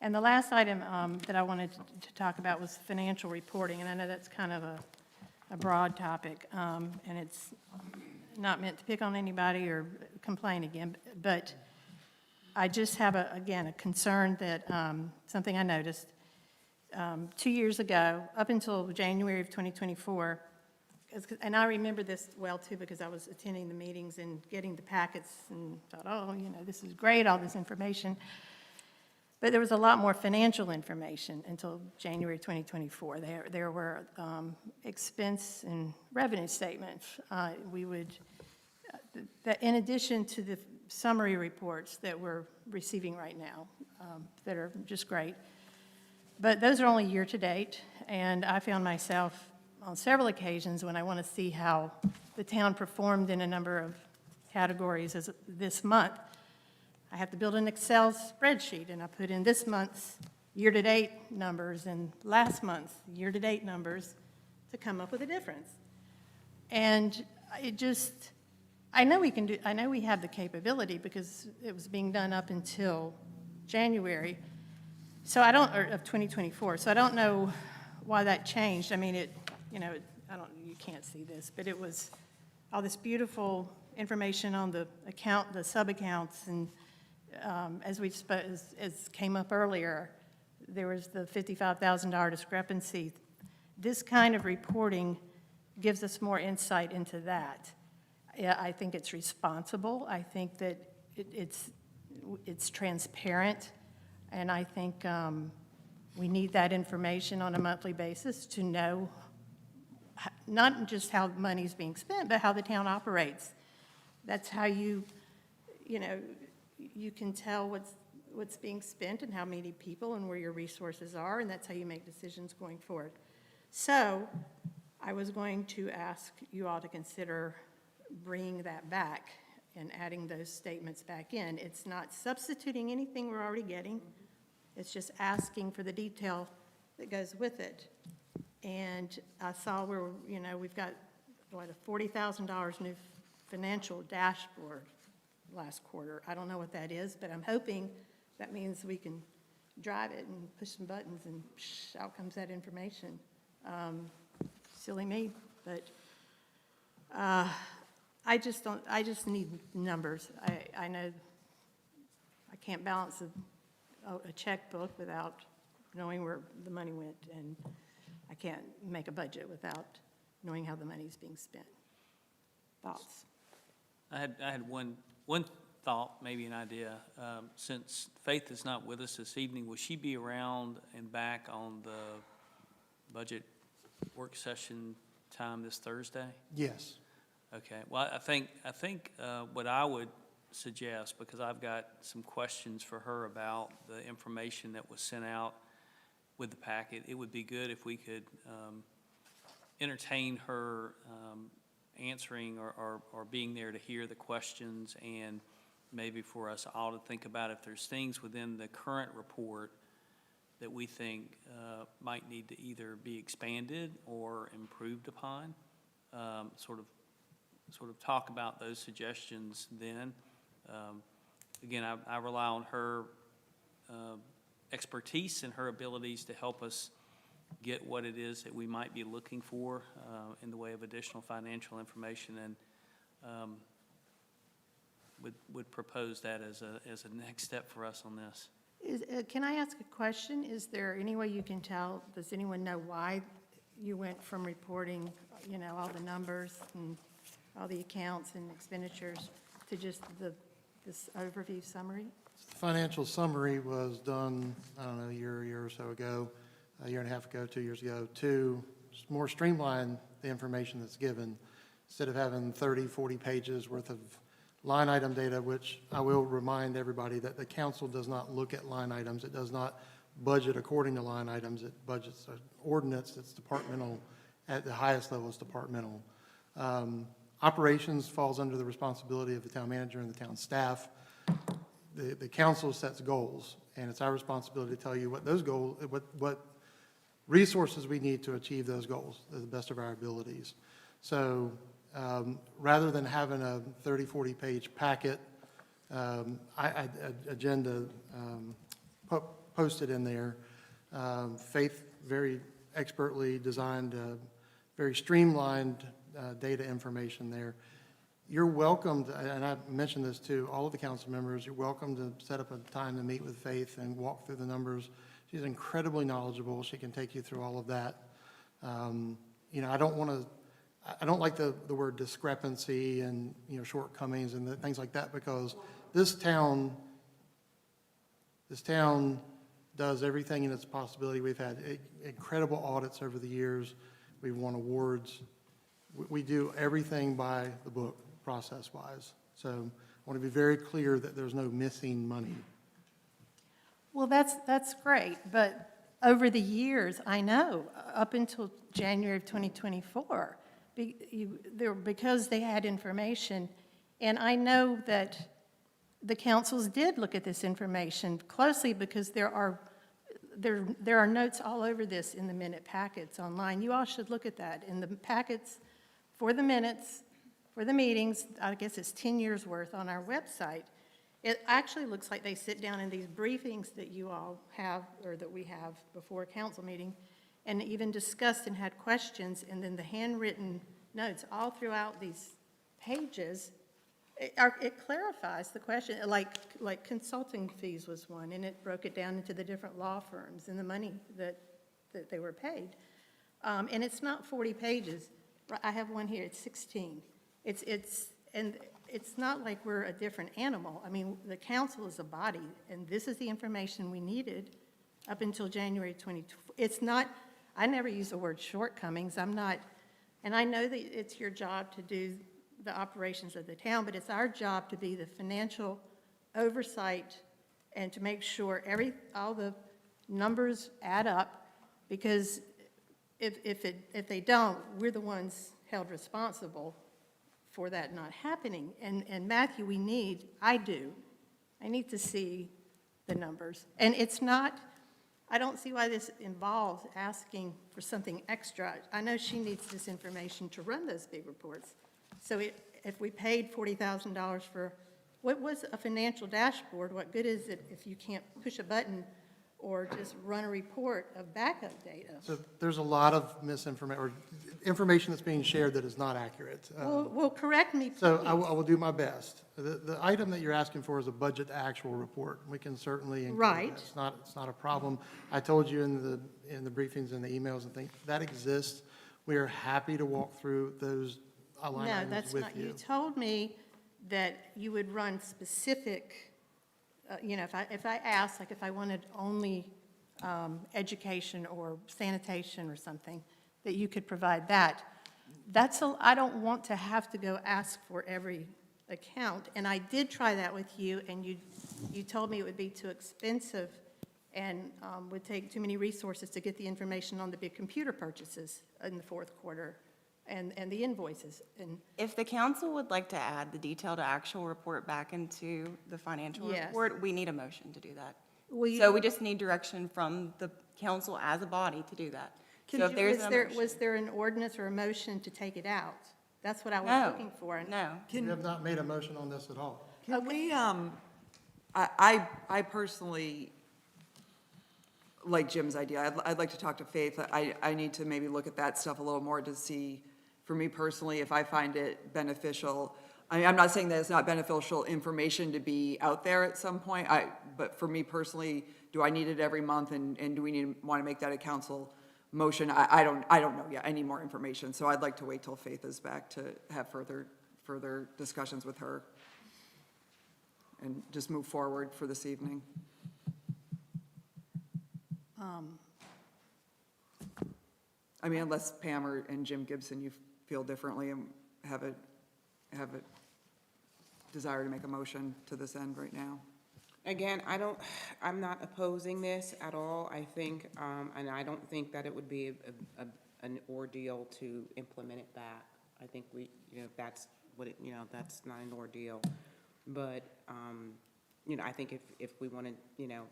And the last item that I wanted to talk about was financial reporting, and I know that's kind of a broad topic, and it's not meant to pick on anybody or complain again, but I just have, again, a concern that something I noticed 2 years ago, up until January of 2024, and I remember this well, too, because I was attending the meetings and getting the packets and thought, oh, this is great, all this information. But there was a lot more financial information until January 2024. There were expense and revenue statements. We would, that in addition to the summary reports that we're receiving right now, that are just great. But those are only year-to-date, and I found myself on several occasions when I want to see how the town performed in a number of categories this month. I have to build an Excel spreadsheet, and I put in this month's year-to-date numbers and last month's year-to-date numbers to come up with a difference. And it just, I know we have the capability because it was being done up until January, of 2024. So I don't know why that changed. I mean, you can't see this, but it was all this beautiful information on the account, the sub-accounts, and as came up earlier, there was the $55,000 discrepancy. This kind of reporting gives us more insight into that. I think it's responsible. I think that it's transparent, and I think we need that information on a monthly basis to know not just how money's being spent, but how the town operates. That's how you can tell what's being spent and how many people and where your resources are, and that's how you make decisions going forward. So I was going to ask you all to consider bringing that back and adding those statements back in. It's not substituting anything we're already getting. It's just asking for the detail that goes with it. And I saw where, we've got, a $40,000 new financial dashboard last quarter. I don't know what that is, but I'm hoping that means we can drive it and push some buttons and out comes that information. Silly me, but I just need numbers. I know I can't balance a checkbook without knowing where the money went, and I can't make a budget without knowing how the money's being spent. Thoughts? I had one thought, maybe an idea. Since Faith is not with us this evening, will she be around and back on the budget work session time this Thursday? Yes. Okay. Well, I think what I would suggest, because I've got some questions for her about the information that was sent out with the packet, it would be good if we could entertain her answering or being there to hear the questions, and maybe for us all to think about if there's things within the current report that we think might need to either be expanded or improved upon. Sort of talk about those suggestions then. Again, I rely on her expertise and her abilities to help us get what it is that we might be looking for in the way of additional financial information, and would propose that as a next step for us on this. Can I ask a question? Is there any way you can tell, does anyone know why you went from reporting, all the numbers and all the accounts and expenditures to just this overview summary? The financial summary was done, I don't know, a year or so ago, a year and a half ago, 2 years ago, to more streamline the information that's given. Instead of having 30, 40 pages worth of line item data, which I will remind everybody that the council does not look at line items. It does not budget according to line items. It budgets an ordinance that's departmental. At the highest level, it's departmental. Operations falls under the responsibility of the town manager and the town staff. The council sets goals, and it's our responsibility to tell you what those goals, what resources we need to achieve those goals to the best of our abilities. So rather than having a 30, 40-page packet, agenda posted in there, Faith very expertly designed very streamlined data information there. You're welcome to, and I mentioned this to all of the council members, you're welcome to set up a time to meet with Faith and walk through the numbers. She's incredibly knowledgeable. She can take you through all of that. I don't like the word discrepancy and, shortcomings and things like that, because this town does everything in its possibility. We've had incredible audits over the years. We've won awards. We do everything by the book, process-wise. So I want to be very clear that there's no missing money. Well, that's great, but over the years, I know, up until January of 2024, because they had information, and I know that the councils did look at this information closely, because there are notes all over this in the minute packets online. You all should look at that. In the packets for the minutes, for the meetings, I guess it's 10 years worth on our website. It actually looks like they sit down in these briefings that you all have, or that we have before a council meeting, and even discussed and had questions, and then the handwritten notes all throughout these pages. It clarifies the question, like consulting fees was one, and it broke it down into the different law firms and the money that they were paid. And it's not 40 pages. I have one here, it's 16. And it's not like we're a different animal. I mean, the council is a body, and this is the information we needed up until January 22. It's not, I never use the word shortcomings. I'm not, and I know that it's your job to do the operations of the town, but it's our job to be the financial oversight and to make sure all the numbers add up, because if they don't, we're the ones held responsible for that not happening. And Matthew, I need to see the numbers. And it's not, I don't see why this involves asking for something extra. I know she needs this information to run those big reports. So if we paid $40,000 for, what was a financial dashboard, what good is it if you can't push a button or just run a report of backup data? So there's a lot of misinformation, or information that's being shared that is not accurate. Well, correct me, please. So I will do my best. The item that you're asking for is a budget to actual report. We can certainly include Right. that. It's not a problem. I told you in the briefings and the emails and things, that exists. We are happy to walk through those line No, items that's with not, you. you told me that you would run specific, if I asked, like if I wanted only education or sanitation or something, that you could provide that. I don't want to have to go ask for every account, and I did try that with you, and you told me it would be too expensive, and would take too many resources to get the information on the big computer purchases in the fourth quarter and the invoices. And If the council would like to add the detailed actual report back into the financial Yes. report, we need a motion to do that. We- So we just need direction from the council as a body to do that. So if there's a motion. Was there an ordinance or a motion to take it out? That's what I was No. looking for. No. We have not made a motion on this at all. Can we, I personally like Jim's idea. I'd like to talk to Faith. I need to maybe look at that stuff a little more to see, for me personally, if I find it beneficial. I mean, I'm not saying that it's not beneficial information to be out there at some point, but for me personally, do I need it every month, and do we want to make that a council motion? I don't know yet. I need more information, so I'd like to wait till Faith is back to have further discussions with her and just move forward for this evening. I mean, unless Pam and Jim Gibson, you feel differently and have a desire to make a motion to this end right now. Again, I'm not opposing this at all. I think, and I don't think that it would be an ordeal to implement it back. I think that's what that's not an ordeal. But, I think if we want to,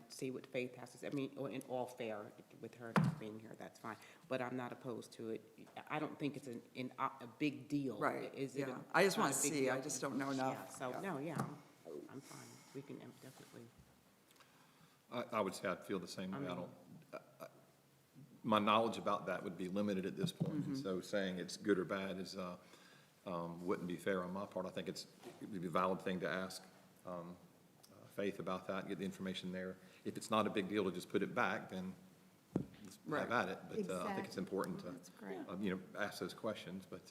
see what Faith has to say, I mean, in all fair, with her not being here, that's fine. But I'm not opposed to it. I don't think it's a big deal. Right, Is it? yeah. I just want to not a big see, deal? I just don't know enough. Yeah, so, no, yeah, I'm fine. We can definitely. I would say I'd feel the same way. I don't, my knowledge about that would be limited at this point. And so saying it's good or bad is, wouldn't be fair on my part. I think it would be a valid thing to ask Faith about that and get the information there. If it's not a big deal to just put it back, then let's have at it. But I think it's important to, ask those questions. But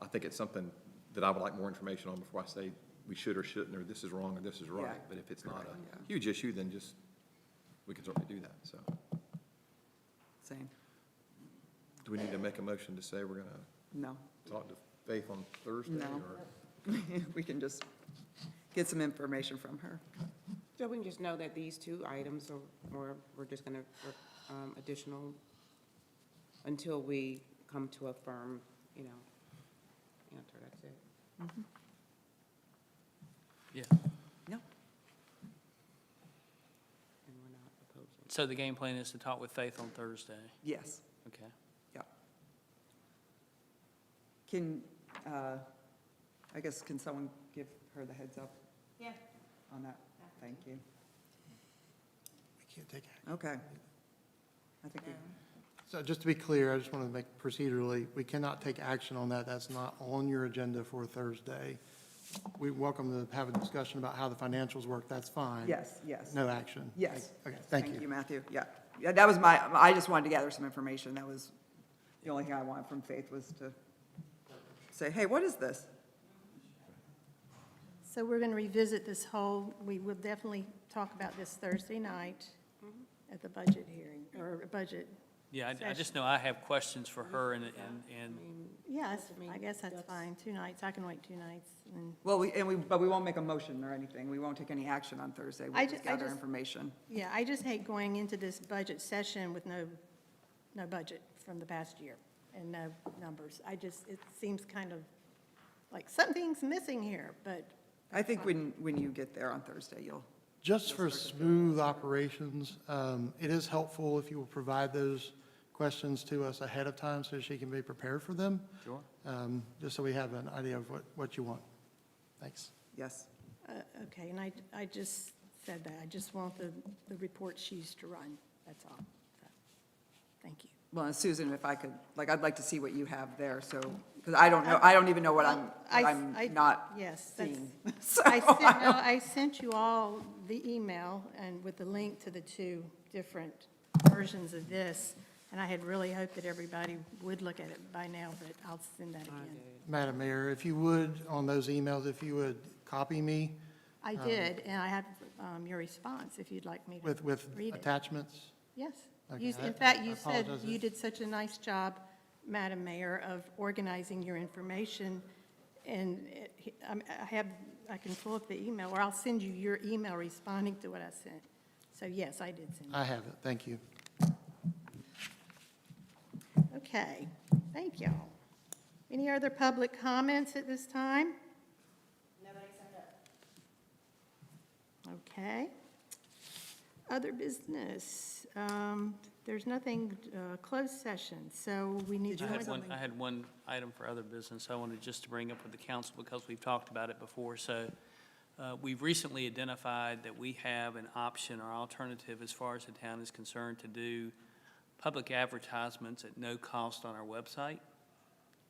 I think it's something that I would like more information on before I say we should or shouldn't, or this is wrong or this is right. Yeah. But if it's not a huge issue, then we can certainly do that, so. Same. Do we need to make a motion to say we're gonna No. talk to Faith on Thursday? No. Or We can just get some information from her. So we can just know that these two items or we're just going to, additional, until we come to a firm, answer, that's it. Yeah. No. And we're not opposing. So the game plan is to talk with Faith on Thursday? Yes. Okay. Yeah. Can, I guess, can someone give her the heads up? Yeah. On that? Thank you. We can't take action. Okay. I think So just to be clear, I just want to make procedurally, we cannot take action on that. That's not on your agenda for Thursday. We welcome to have a discussion about how the financials work. That's fine. Yes, yes. No action. Yes. Okay, thank you. Thank you, Matthew. Yeah. Yeah, that was I just wanted to gather some information. That was the only thing I wanted from Faith, was to say, hey, what is this? So we're going to revisit this we will definitely talk about this Thursday night at the budget hearing, or budget. Yeah, I just know I have questions for her and Yes, I guess that's fine. 2 nights, I can wait 2 nights. And Well, but we won't make a motion or anything. We won't take any action on Thursday. We'll just gather information. Yeah, I just hate going into this budget session with no budget from the past year and no numbers. It seems kind of like something's missing here, but. I think when you get there on Thursday, you'll. Just for smooth operations, it is helpful if you will provide those questions to us ahead of time so she can be prepared for them. Sure. Just so we have an idea of what you want. Thanks. Yes. Okay, and I just said that. I just want the report she's to run. That's all. So, thank you. Well, and Susan, if I could, I'd like to see what you have there, so, because I don't know, I don't even know what I'm not Yes, seeing. I sent you all the email and with the link to the 2 different versions of this, and I had really hoped that everybody would look at it by now, but I'll send that again. Madam Mayor, if you would, on those emails, if you would copy me. I did, and I have your response if you'd like me to With read it. attachments? Yes. Okay, In fact, I you said apologize. you did such a nice job, Madam Mayor, of organizing your information. And I can pull up the email, or I'll send you your email responding to what I sent. So yes, I did send it. I have it, thank you. Okay, thank y'all. Any other public comments at this time? Nobody signed up. Okay. Other business, there's nothing, closed session, so we need to. I had one item for other business I wanted just to bring up with the council because we've talked about it before. So we've recently identified that we have an option or alternative as far as the town is concerned to do public advertisements at no cost on our website.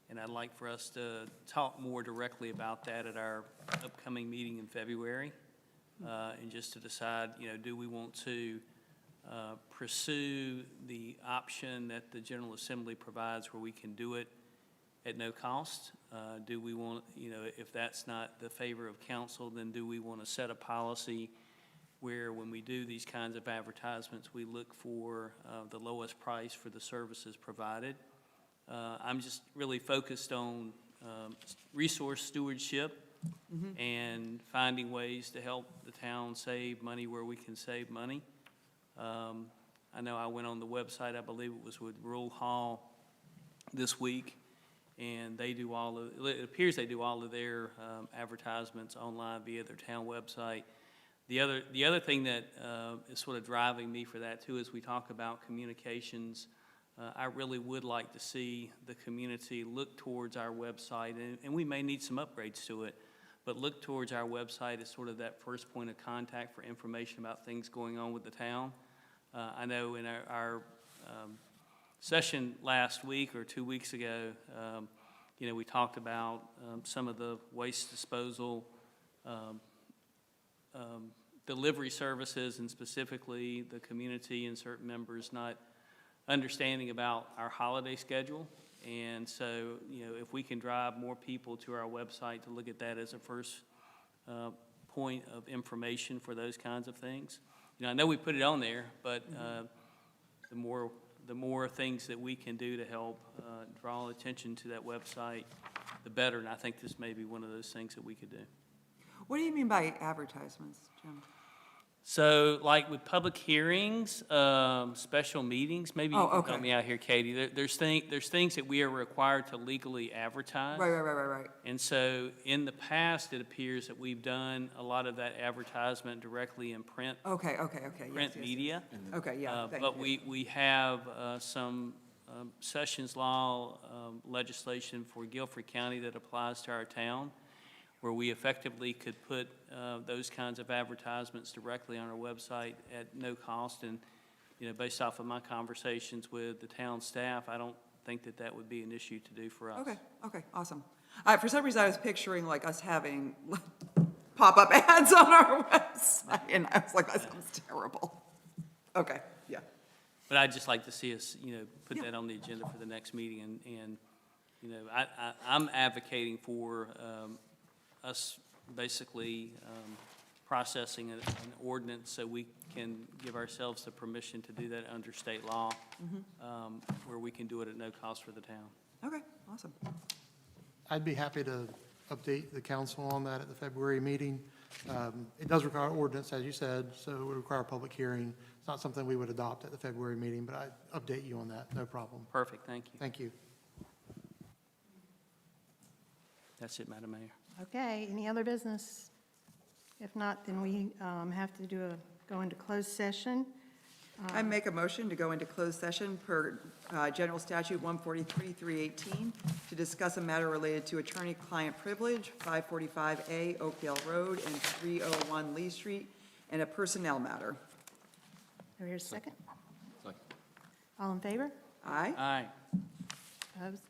And I'd like for us to talk more directly about that at our upcoming meeting in February. And just to decide, do we want to pursue the option that the General Assembly provides where we can do it at no cost? Do we want, if that's not the favor of council, then do we want to set a policy where when we do these kinds of advertisements, we look for the lowest price for the services provided? I'm just really focused on resource stewardship and finding ways to help the town save money where we can save money. I know I went on the website, I believe it was with Rural Hall this week, and they do it appears they do all of their advertisements online via their town website. The other thing that is sort of driving me for that too, as we talk about communications, I really would like to see the community look towards our website, and we may need some upgrades to it, but look towards our website as sort of that first point of contact for information about things going on with the town. I know in our session last week or 2 weeks ago, we talked about some of the waste disposal delivery services, and specifically the community and certain members not understanding about our holiday schedule. And so, if we can drive more people to our website to look at that as a first point of information for those kinds of things. I know we put it on there, but the more things that we can do to help draw attention to that website, the better. And I think this may be one of those things that we could do. What do you mean by advertisements, Jim? So, like with public hearings, special meetings, maybe you can help me out here, Katie. There's things that we are required to legally advertise. Right. And so, in the past, it appears that we've done a lot of that advertisement directly in print. Okay. Print media. Okay, yeah. thank But you. we have some sessions law legislation for Guilford County that applies to our town, where we effectively could put those kinds of advertisements directly on our website at no cost. And, based off of my conversations with the town staff, I don't think that would be an issue to do for us. Okay, awesome. For some reason, I was picturing like us having pop-up ads on our website, and I was like, that sounds terrible. Okay, yeah. But I'd just like to see us, put that on the agenda for the next meeting. And I'm advocating for us basically processing an ordinance so we can give ourselves the permission to do that under state law, where we can do it at no cost for the town. Okay, awesome. I'd be happy to update the council on that at the February meeting. It does require ordinance, as you said, so it would require a public hearing. It's not something we would adopt at the February meeting, but I'd update you on that, no problem. Perfect, thank you. Thank you. That's it, Madam Mayor. Okay, any other business? If not, then we have to go into closed session. I make a motion to go into closed session per General Statute 143-318 to discuss a matter related to attorney-client privilege, 545A Oakdale Road and 301 Lee Street, and a personnel matter. Here's a second. All in favor? Aye. Aye. Opposed?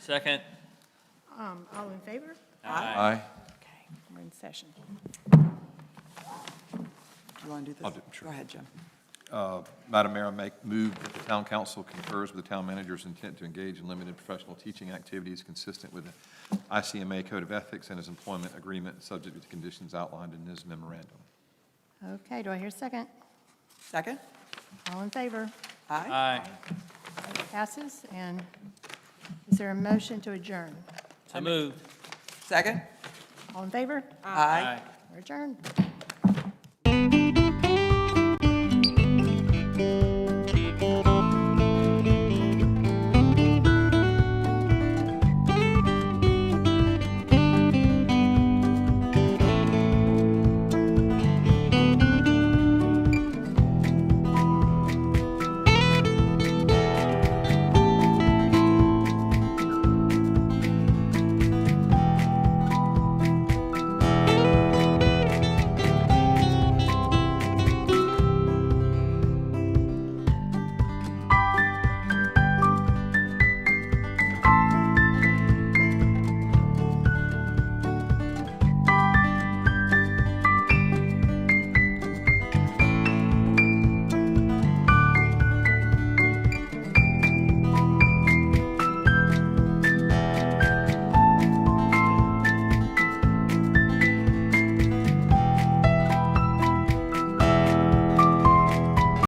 Second. All in favor? Aye. Okay, we're in session. Do you want to do this? I'll do it, sure. Go ahead, Jim. Madam Mayor, I move that the town council concurs with the town manager's intent to engage in limited professional teaching activities consistent with the ICMA Code of Ethics and his employment agreement, subject to the conditions outlined in his memorandum. Okay, do I hear a second? Second? All in favor? Aye. Passes, and is there a motion to adjourn? So moved. Second? All in favor? Aye. We're adjourned.